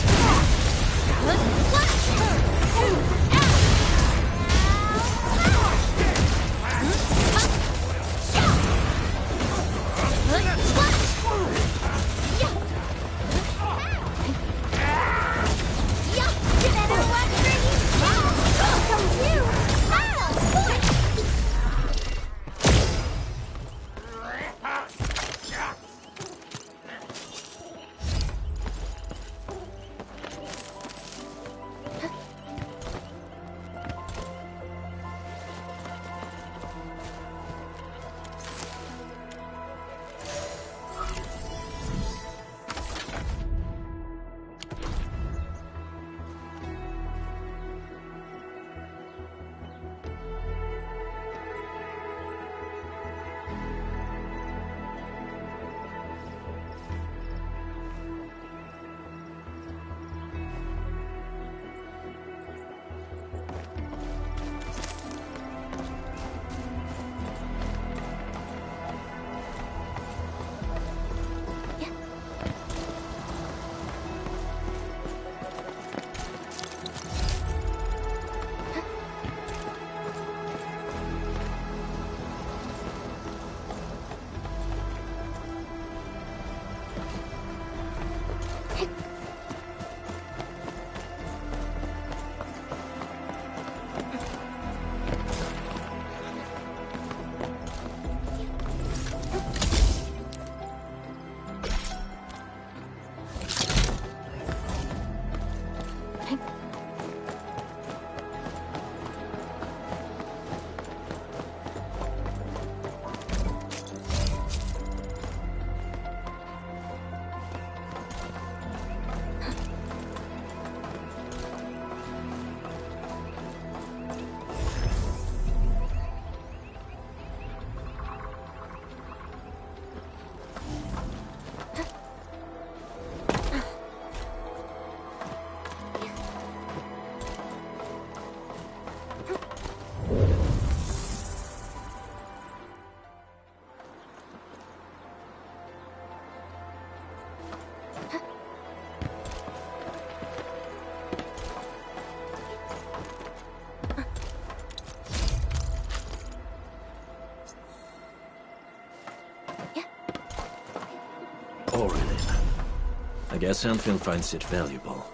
I guess Endfield finds it valuable.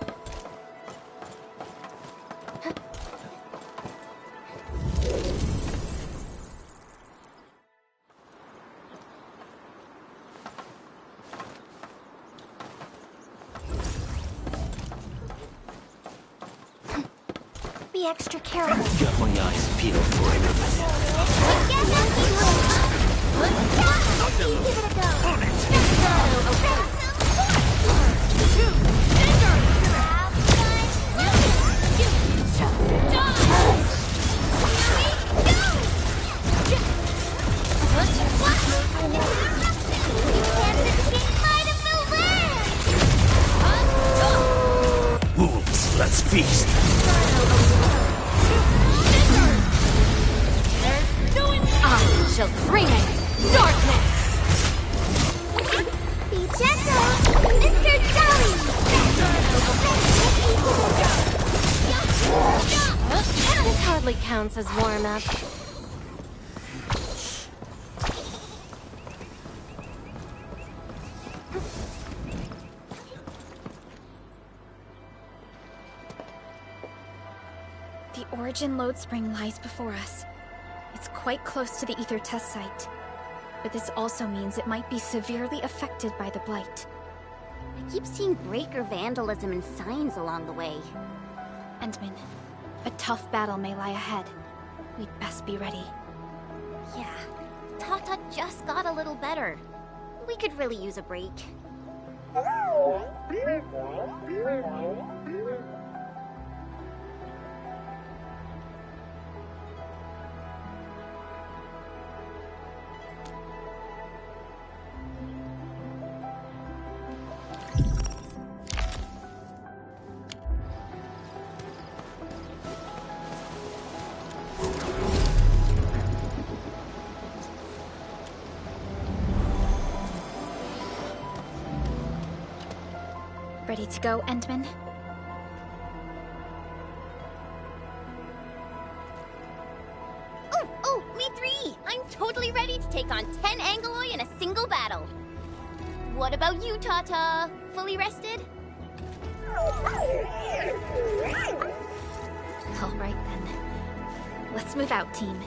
Be extra careful. Got my eyes peeled for everything. Give it a go. On it! Let's feast! I shall bring it! Darkness! Be gentle, Mr. Jolly! This hardly counts as warm-up. The Origin Load Spring lies before us. It's quite close to the Ether test site. But this also means it might be severely affected by the Blight. I keep seeing breaker vandalism and signs along the way. Endman, a tough battle may lie ahead. We'd best be ready. Yeah, Tata just got a little better. We could really use a break. Ready to go, Endman? Oh, me three! I'm totally ready to take on 10 Angoloi in a single battle. What about you, Tata? Fully rested? All right, then. Let's move out, team.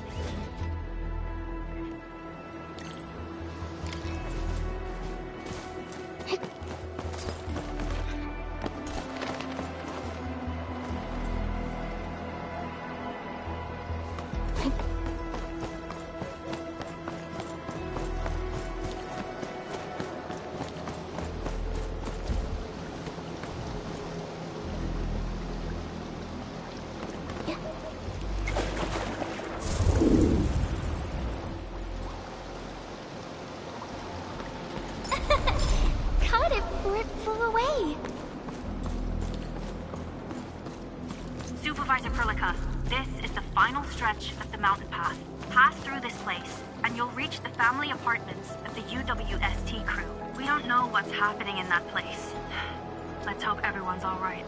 Caught it before it flew away. Supervisor Perlica, this is the final stretch of the mountain path. Pass through this place, and you'll reach the family apartments of the UWST crew. We don't know what's happening in that place. Let's hope everyone's all right.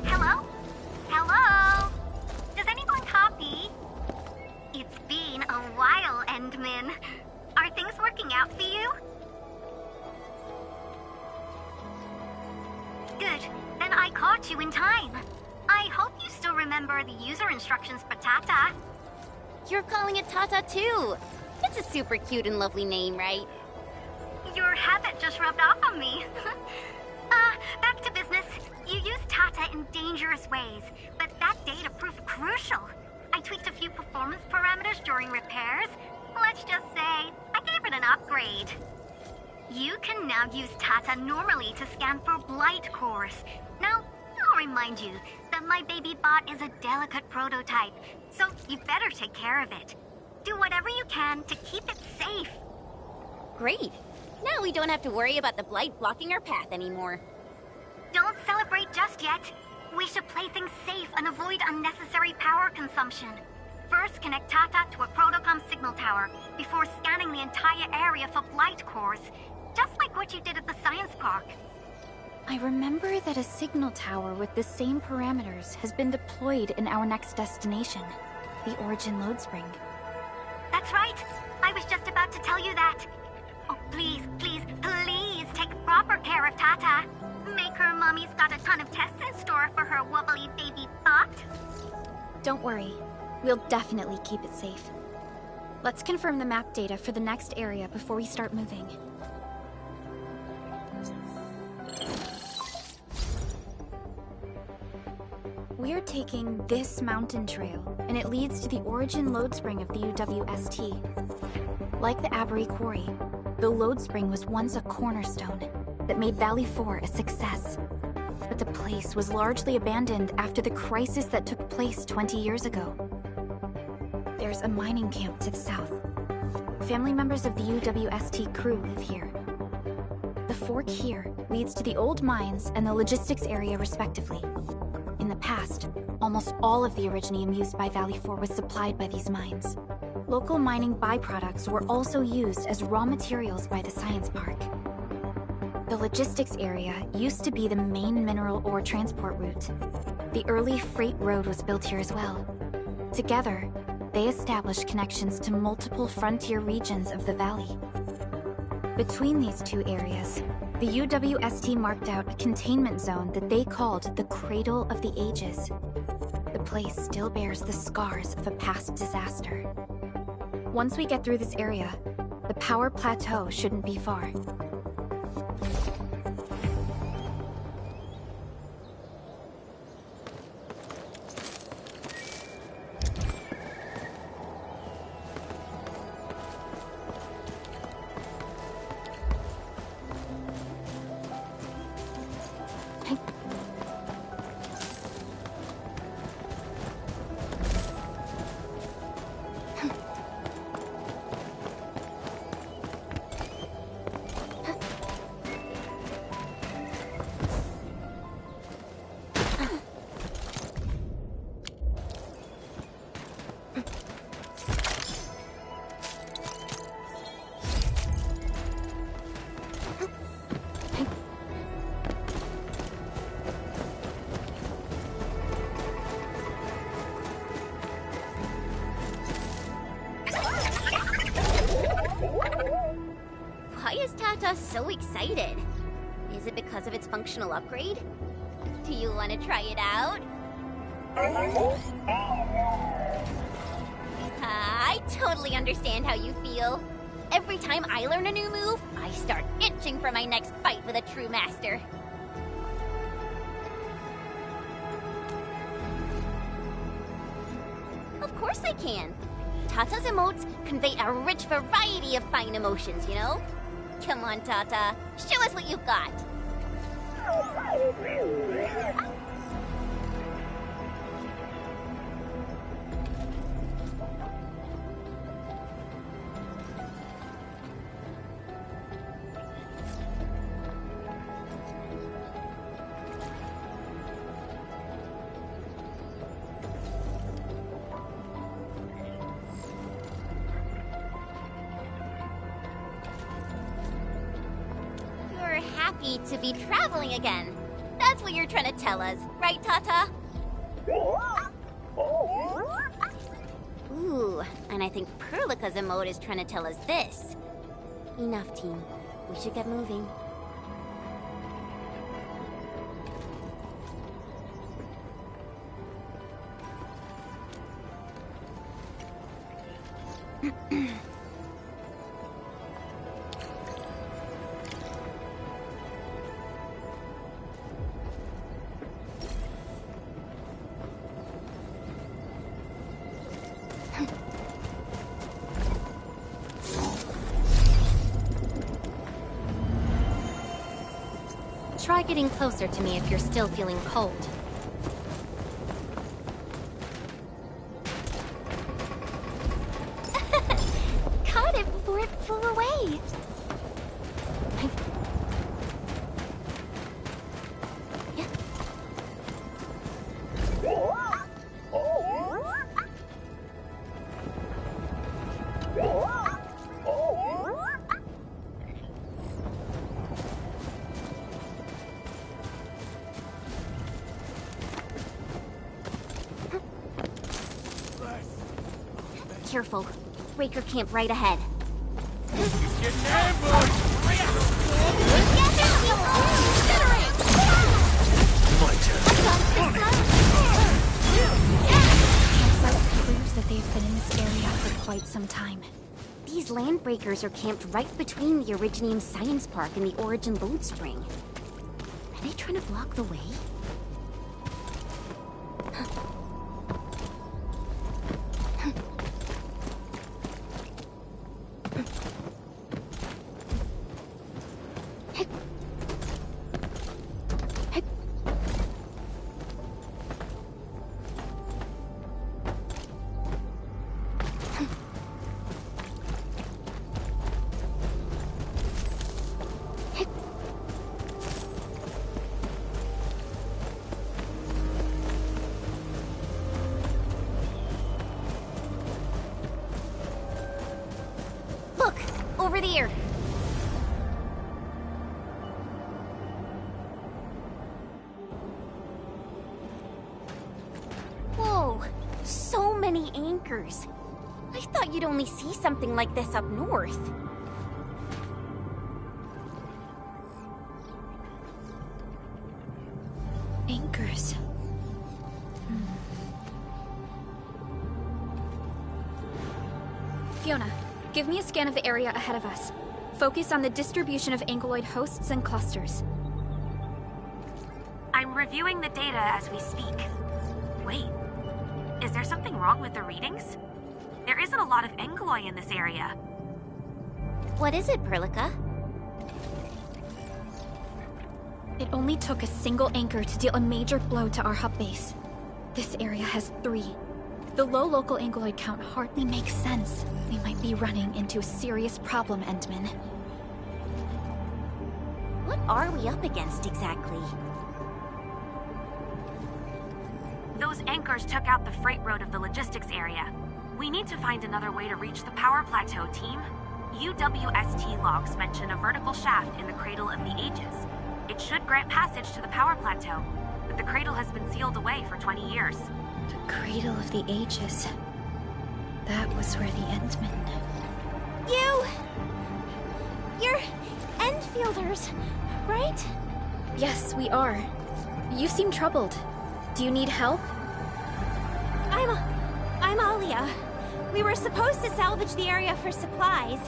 Hello? Hello? Does anyone copy? It's been a while, Endman. Are things working out for you? Good. Then I caught you in time. I hope you still remember the user instructions for Tata. You're calling it Tata too. It's a super cute and lovely name, right? Your habit just rubbed off on me. Back to business. You used Tata in dangerous ways, but that data proved crucial. I tweaked a few performance parameters during repairs. Let's just say, I gave it an upgrade. You can now use Tata normally to scan for blight cores. Now, I'll remind you that my baby bot is a delicate prototype, so you better take care of it. Do whatever you can to keep it safe. Great. Now we don't have to worry about the blight blocking our path anymore. Don't celebrate just yet. We should play things safe and avoid unnecessary power consumption. First, connect Tata to a Protocom signal tower before scanning the entire area for blight cores, just like what you did at the science park. I remember that a signal tower with the same parameters has been deployed in our next destination, the Origin Load Spring. That's right. I was just about to tell you that. Oh, please, please, please take proper care of Tata. Make her mommy's got a ton of tests in store for her wobbly baby bot. Don't worry. We'll definitely keep it safe. Let's confirm the map data for the next area before we start moving. We're taking this mountain trail, and it leads to the Origin Load Spring of the UWST. Like the Abery Quarry, the Load Spring was once a cornerstone that made Valley 4 a success. But the plague base was largely abandoned after the crisis that took place 20 years ago. There's a mining camp to the south. Family members of the UWST crew live here. The fork here leads to the old mines and the logistics area respectively. In the past, almost all of the Originium used by Valley 4 was supplied by these mines. Local mining byproducts were also used as raw materials by the science park. The logistics area used to be the main mineral ore transport route. The early freight road was built here as well. Together, they established connections to multiple frontier regions of the valley. Between these two areas, the UWST marked out a containment zone that they called the Cradle of the Ages. The place still bears the scars of a past disaster. Once we get through this area, the power plateau shouldn't be far. Why is Tata so excited? Is it because of its functional upgrade? Do you want to try it out? I totally understand how you feel. Every time I learn a new move, I start itching for my next fight with a true master. Of course I can. Tata's emotes convey a rich variety of fine emotions, you know? Come on, Tata. Show us what you've got. Happy to be traveling again. That's what you're trying to tell us, right, Tata? Ooh, and I think Perlica's emote is trying to tell us this. Enough, team. We should get moving. Try getting closer to me if you're still feeling cold. Caught it before it flew away. Careful. Breaker camp right ahead. Campsite proves that they've been in this area for quite some time. These land breakers are camped right between the Originium Science Park and the Origin Load Spring. Are they trying to block the way? anchors. I thought you'd only see something like this up north. Anchors. Fiona, give me a scan of the area ahead of us. Focus on the distribution of ankyloid hosts and clusters. I'm reviewing the data as we speak. Wait, is there something wrong with the readings? There isn't a lot of ankyloid in this area. What is it, Perlica? It only took a single anchor to deal a major blow to our hub base. This area has 3. The low local ankyloid count hardly makes sense. We might be running into a serious problem, Endman. What are we up against exactly? Those anchors took out the freight road of the logistics area. We need to find another way to reach the power plateau, team. UWST logs mention a vertical shaft in the Cradle of the Ages. It should grant passage to the power plateau, but the cradle has been sealed away for 20 years. The Cradle of the Ages. That was where the Endmen... You're Endfielders, right? Yes, we are. You seem troubled. Do you need help? I'm Alia. We were supposed to salvage the area for supplies,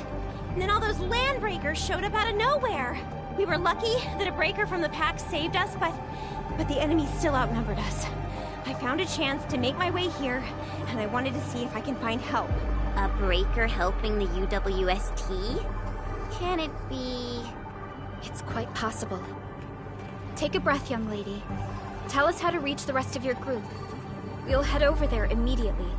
and then all those land breakers showed up out of nowhere. We were lucky that a breaker from the pack saved us, but the enemy still outnumbered us. I found a chance to make my way here, and I wanted to see if I can find help. A breaker helping the UWST? Can it be... It's quite possible. Take a breath, young lady. Tell us how to reach the rest of your group. We'll head over there immediately.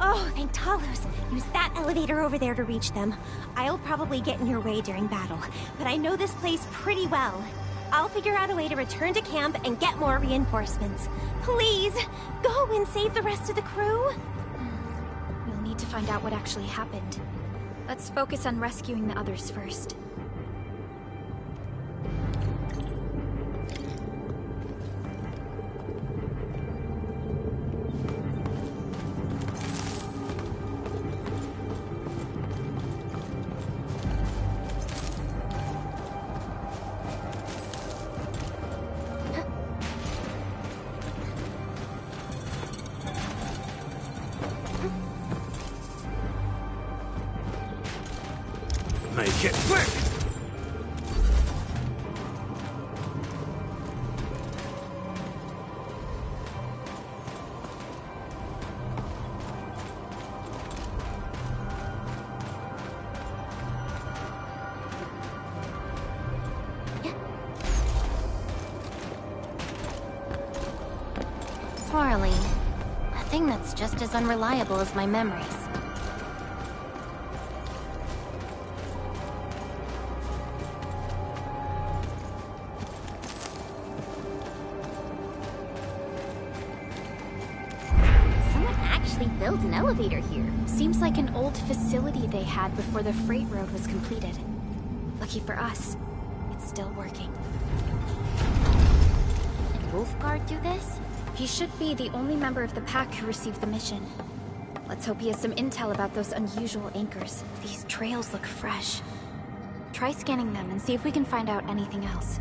Oh, thank Talos. Use that elevator over there to reach them. I'll probably get in your way during battle, but I know this place pretty well. I'll figure out a way to return to camp and get more reinforcements. Please, go and save the rest of the crew. We'll need to find out what actually happened. Let's focus on rescuing the others first. Make it quick! Quarreling. A thing that's just as unreliable as my memories. Built an elevator here. Seems like an old facility they had before the freight road was completed. Lucky for us, it's still working. Did Wolfguard do this? He should be the only member of the pack who received the mission. Let's hope he has some intel about those unusual anchors. These trails look fresh. Try scanning them and see if we can find out anything else.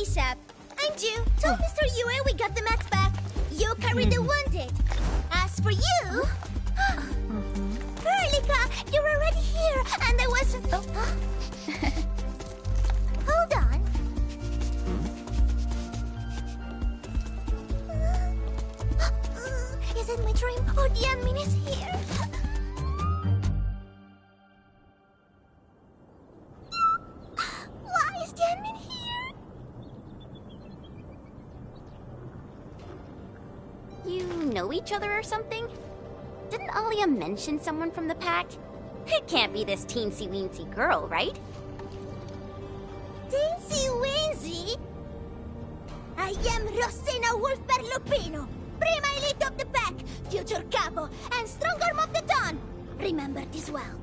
ASAP. I'm due. Tell Mr. Yue we got the mats back. You carry the wounded. As for you... Erlika, you're already here, and I was... Hold on. Is it my dream or the admin is here? Why is the admin here? You know each other or something? Didn't Alia mention someone from the pack? It can't be this teensy-weensy girl, right? Teensy-weensy? I am Rosina Wolfberg-Lupino, Prima Elite of the Pack, Future Capo, and Strong Arm of the Dawn. Remember this well.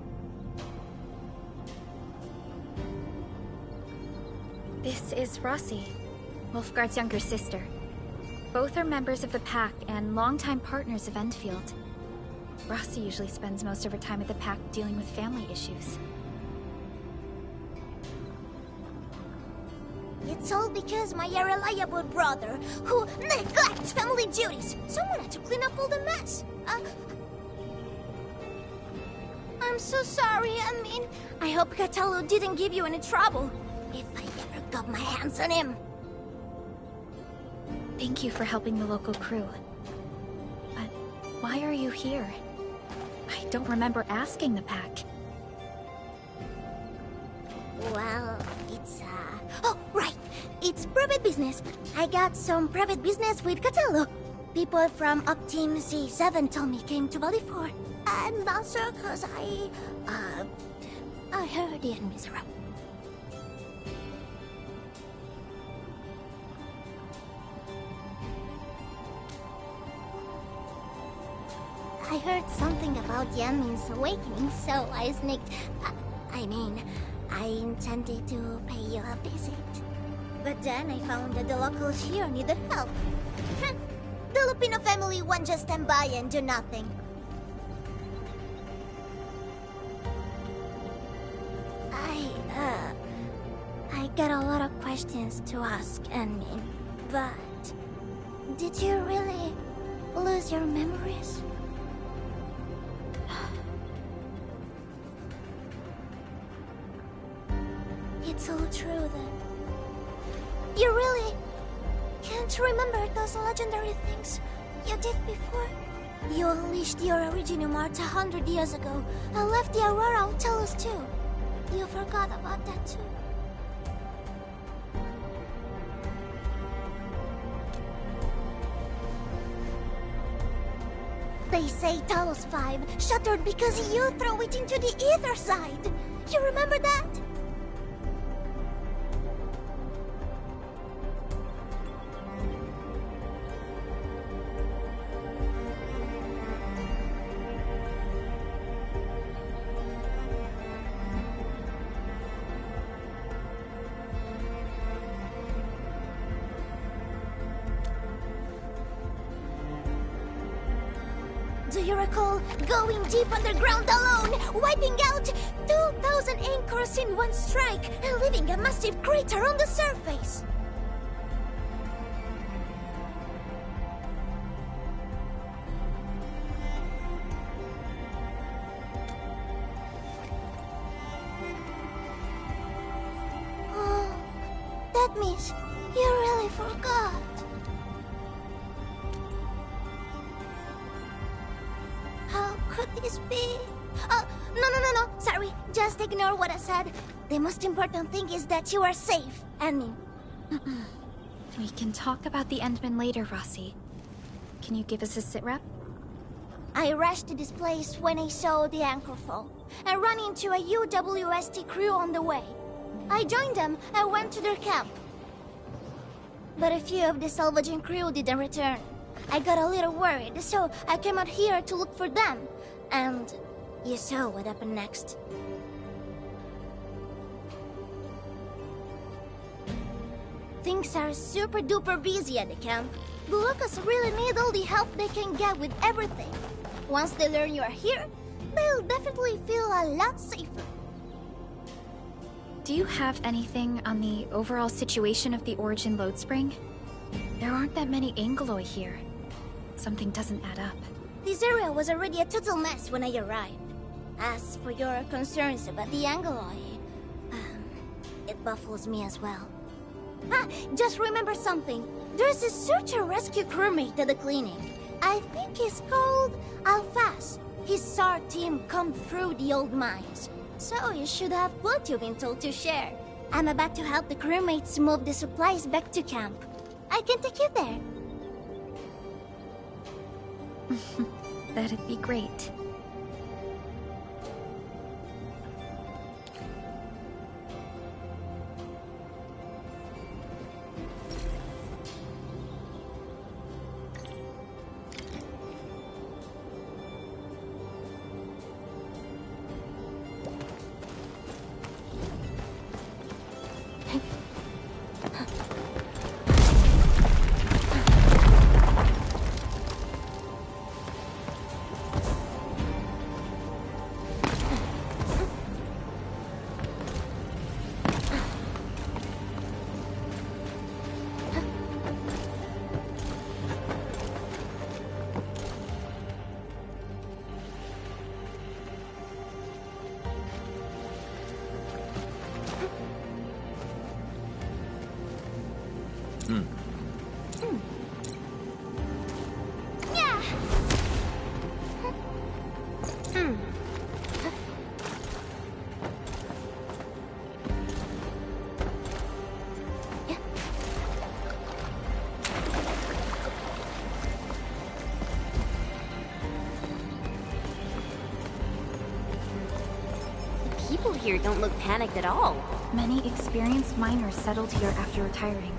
This is Rossi, Wolfgard's younger sister. Both are members of the pack and longtime partners of Endfield. Rossi usually spends most of her time at the pack dealing with family issues. It's all because my unreliable brother, who neglects family duties. Someone had to clean up all the mess. I'm so sorry, I hope Cataldo didn't give you any trouble. If I ever got my hands on him. Thank you for helping the local crew. But why are you here? I don't remember asking the pack. Well, it's, Oh, right! It's private business. I got some private business with Cataldo. People from Up Team C7 told me came to Valley 4. And also cause I heard the enemies around. I heard something about Yanmin's awakening, so I sneaked... I intended to pay you a visit. But then I found that the locals here needed help. The Lupino family won't just stand by and do nothing. I got a lot of questions to ask, Anmin, but... Did you really lose your memories? It's all true, then. You really can't remember those legendary things you did before? You unleashed your Originium Art 100 years ago and left the Aurora Hotelus too. You forgot about that too. They say Talos 5 shattered because you threw it into the ether side. You remember that? Do you recall going deep underground alone, wiping out 2,000 anchors in one strike, and leaving a massive crater on the surface? Oh, that means you really forgot. How could this be? No. Sorry, just ignore what I said. The most important thing is that you are safe, Annie. We can talk about the Endmen later, Rossi. Can you give us a sit-rep? I rushed to this place when I saw the anchor fall, and ran into a UWST crew on the way. I joined them and went to their camp. But a few of the salvaging crew didn't return. I got a little worried, so I came out here to look for them. And you saw what happened next. Things are super duper busy at the camp. The locals really need all the help they can get with everything. Once they learn you are here, they'll definitely feel a lot safer. Do you have anything on the overall situation of the Origin load spring? There aren't that many Angeloi here. Something doesn't add up. This area was already a total mess when I arrived. As for your concerns about the Angeloi, it baffles me as well. Ah, just remember something. There's a search and rescue crewmate at the clinic. I think he's called Alphas. His SAR team combed through the old mines. So you should have plenty of intel to share. I'm about to help the crewmates move the supplies back to camp. I can take you there. That'd be great. People here don't look panicked at all. Many experienced miners settled here after retiring.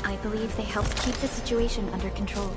I believe they helped keep the situation under control.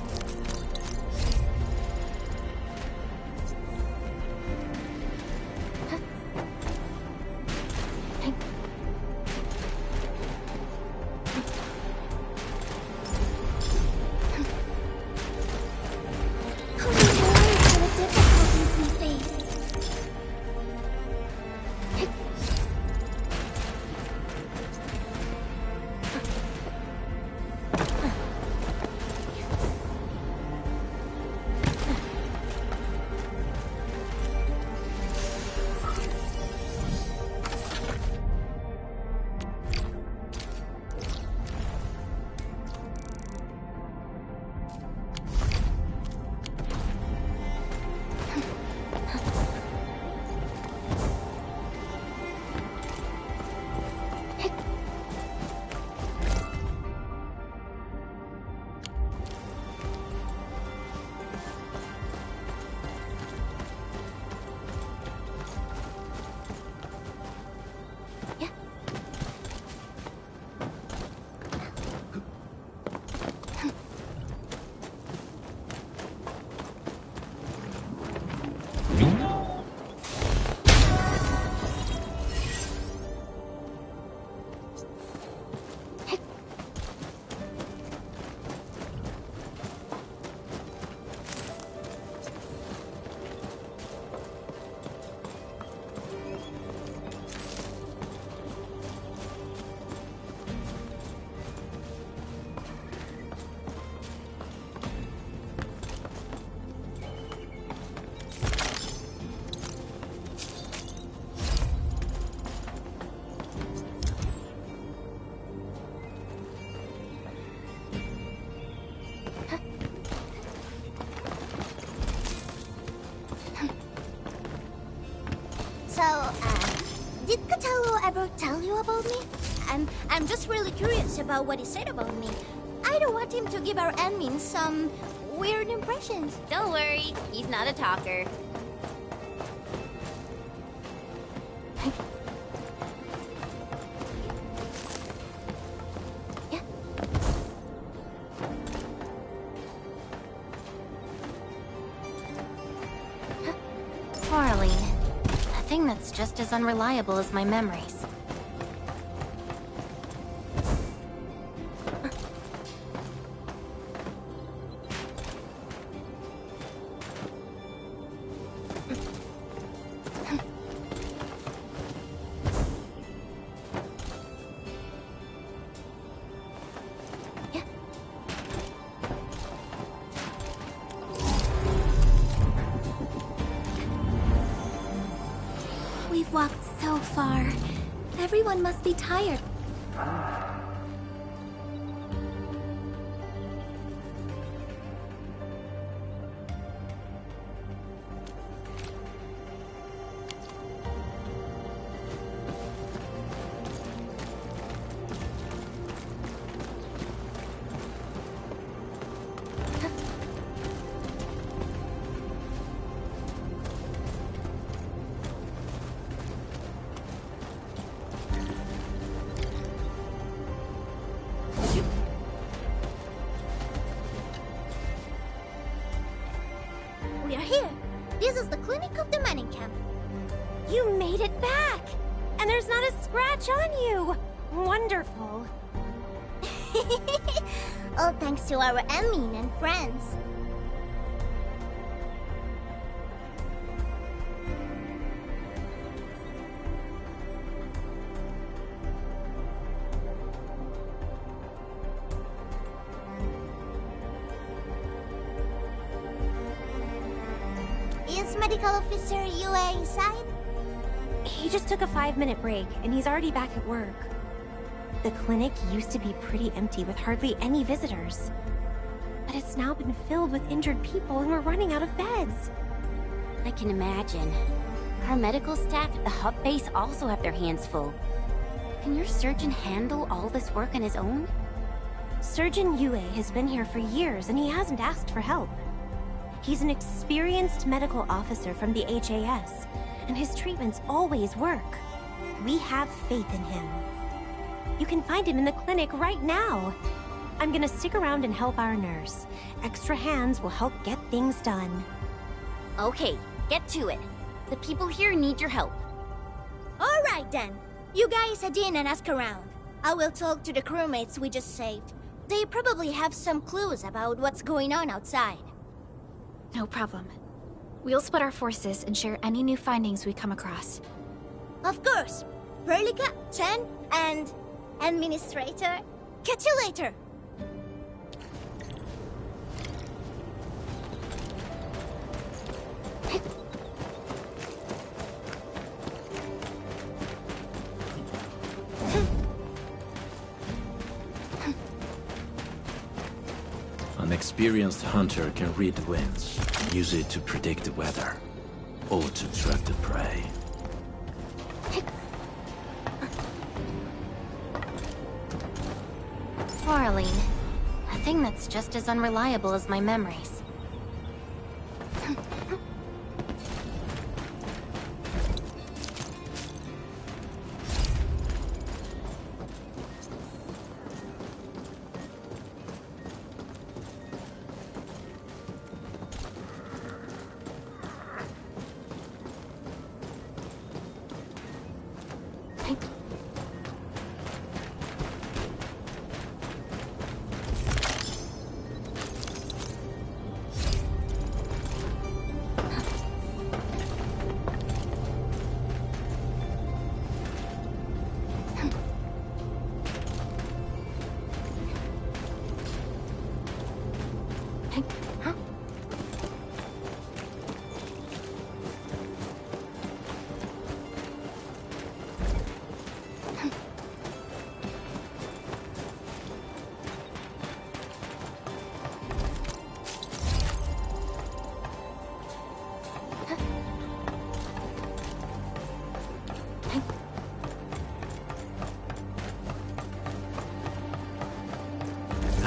Did Catello ever tell you about me? I'm just really curious about what he said about me. I don't want him to give our admin some weird impressions. Don't worry, he's not a talker. Quarreling. A thing that's just as unreliable as my memories. Everyone must be tired. We are here. This is the clinic of the mining camp. You made it back! And there's not a scratch on you! Wonderful. All thanks to our Emin and friends. Is Medical Officer UA inside? He just took a 5-minute break, and he's already back at work. The clinic used to be pretty empty with hardly any visitors. But it's now been filled with injured people, and we're running out of beds. I can imagine. Our medical staff at the hub base also have their hands full. Can your surgeon handle all this work on his own? Surgeon Yue has been here for years, and he hasn't asked for help. He's an experienced medical officer from the HAS, and his treatments always work. We have faith in him. You can find him in the clinic right now. I'm gonna stick around and help our nurse. Extra hands will help get things done. Okay, get to it. The people here need your help. All right then. You guys head in and ask around. I will talk to the crewmates we just saved. They probably have some clues about what's going on outside. No problem. We'll split our forces and share any new findings we come across. Of course. Perlica, Chen, and Administrator. Catch you later. An experienced hunter can read the winds, and use it to predict the weather, or to track the prey. Quarreling. A thing that's just as unreliable as my memories.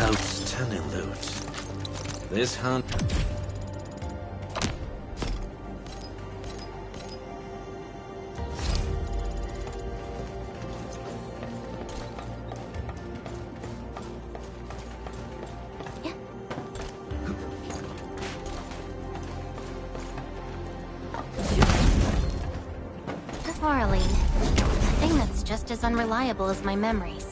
Outstanding loot. This hunt... Quarreling. A thing that's just as unreliable as my memories.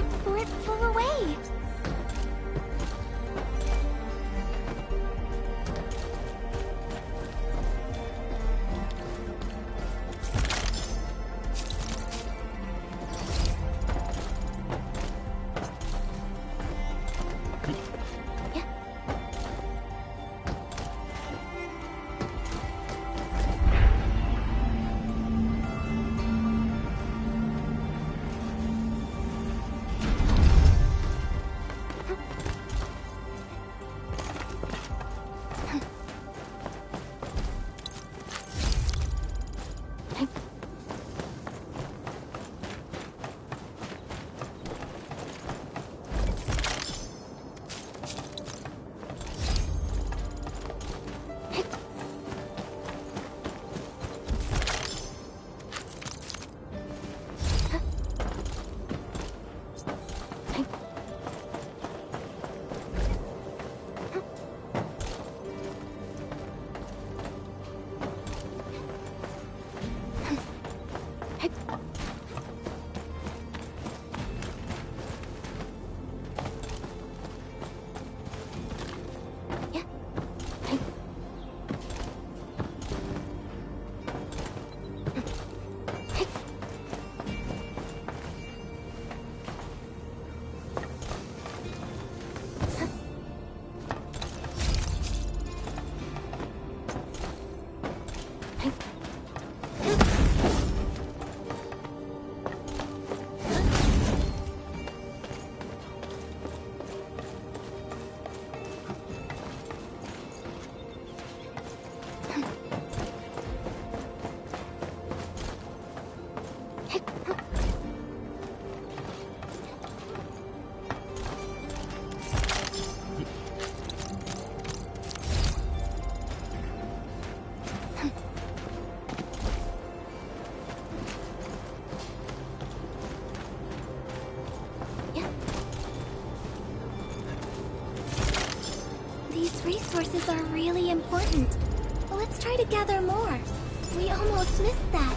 it before it flew away. Resources are really important. Let's try to gather more. We almost missed that.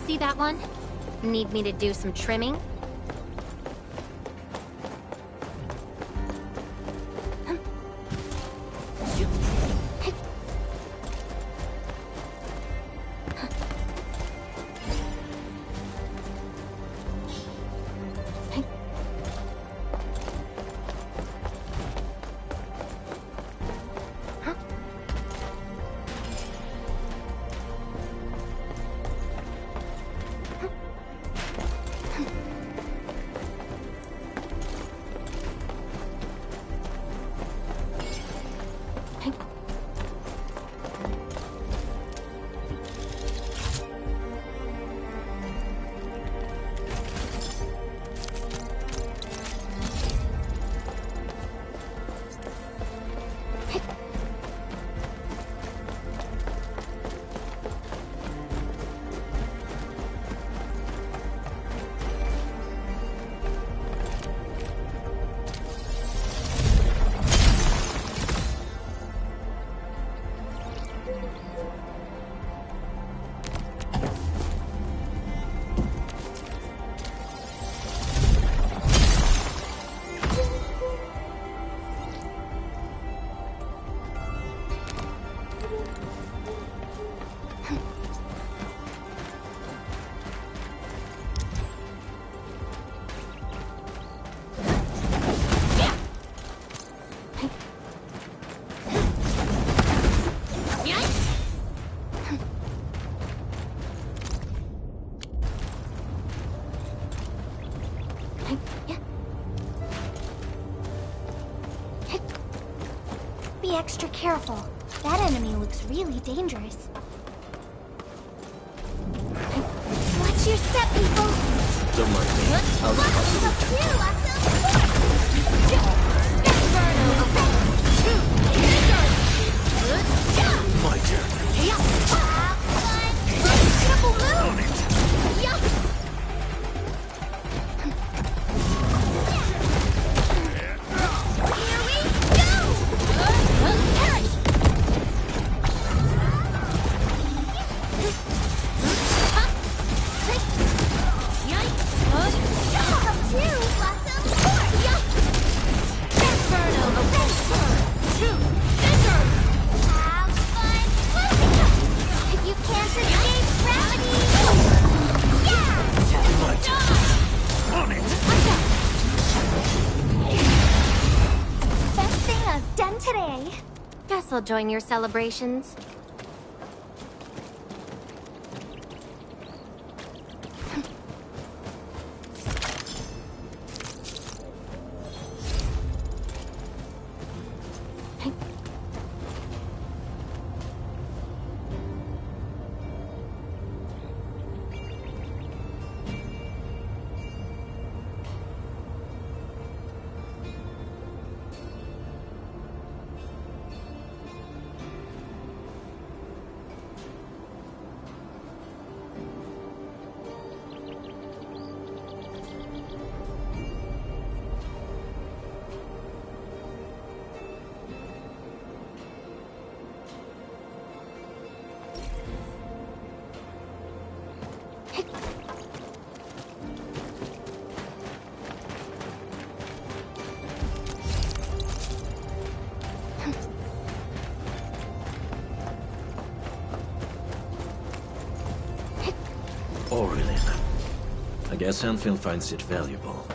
See that one? Need me to do some trimming? Be extra careful. That enemy looks really dangerous. Watch your step, people! Don't mind me. I'll Welcome to Pure Lasso Force! Inferno effect! My turn. Triple move! Yup! Here we go! Perish! Welcome to Lasso Force! Yup! Inferno effect! Have fun moving! If you can't escape gravity! Yeah! My turn. On it. Best thing I've done today. Guess I'll join your celebrations. Orilin. I guess Endfield finds it valuable.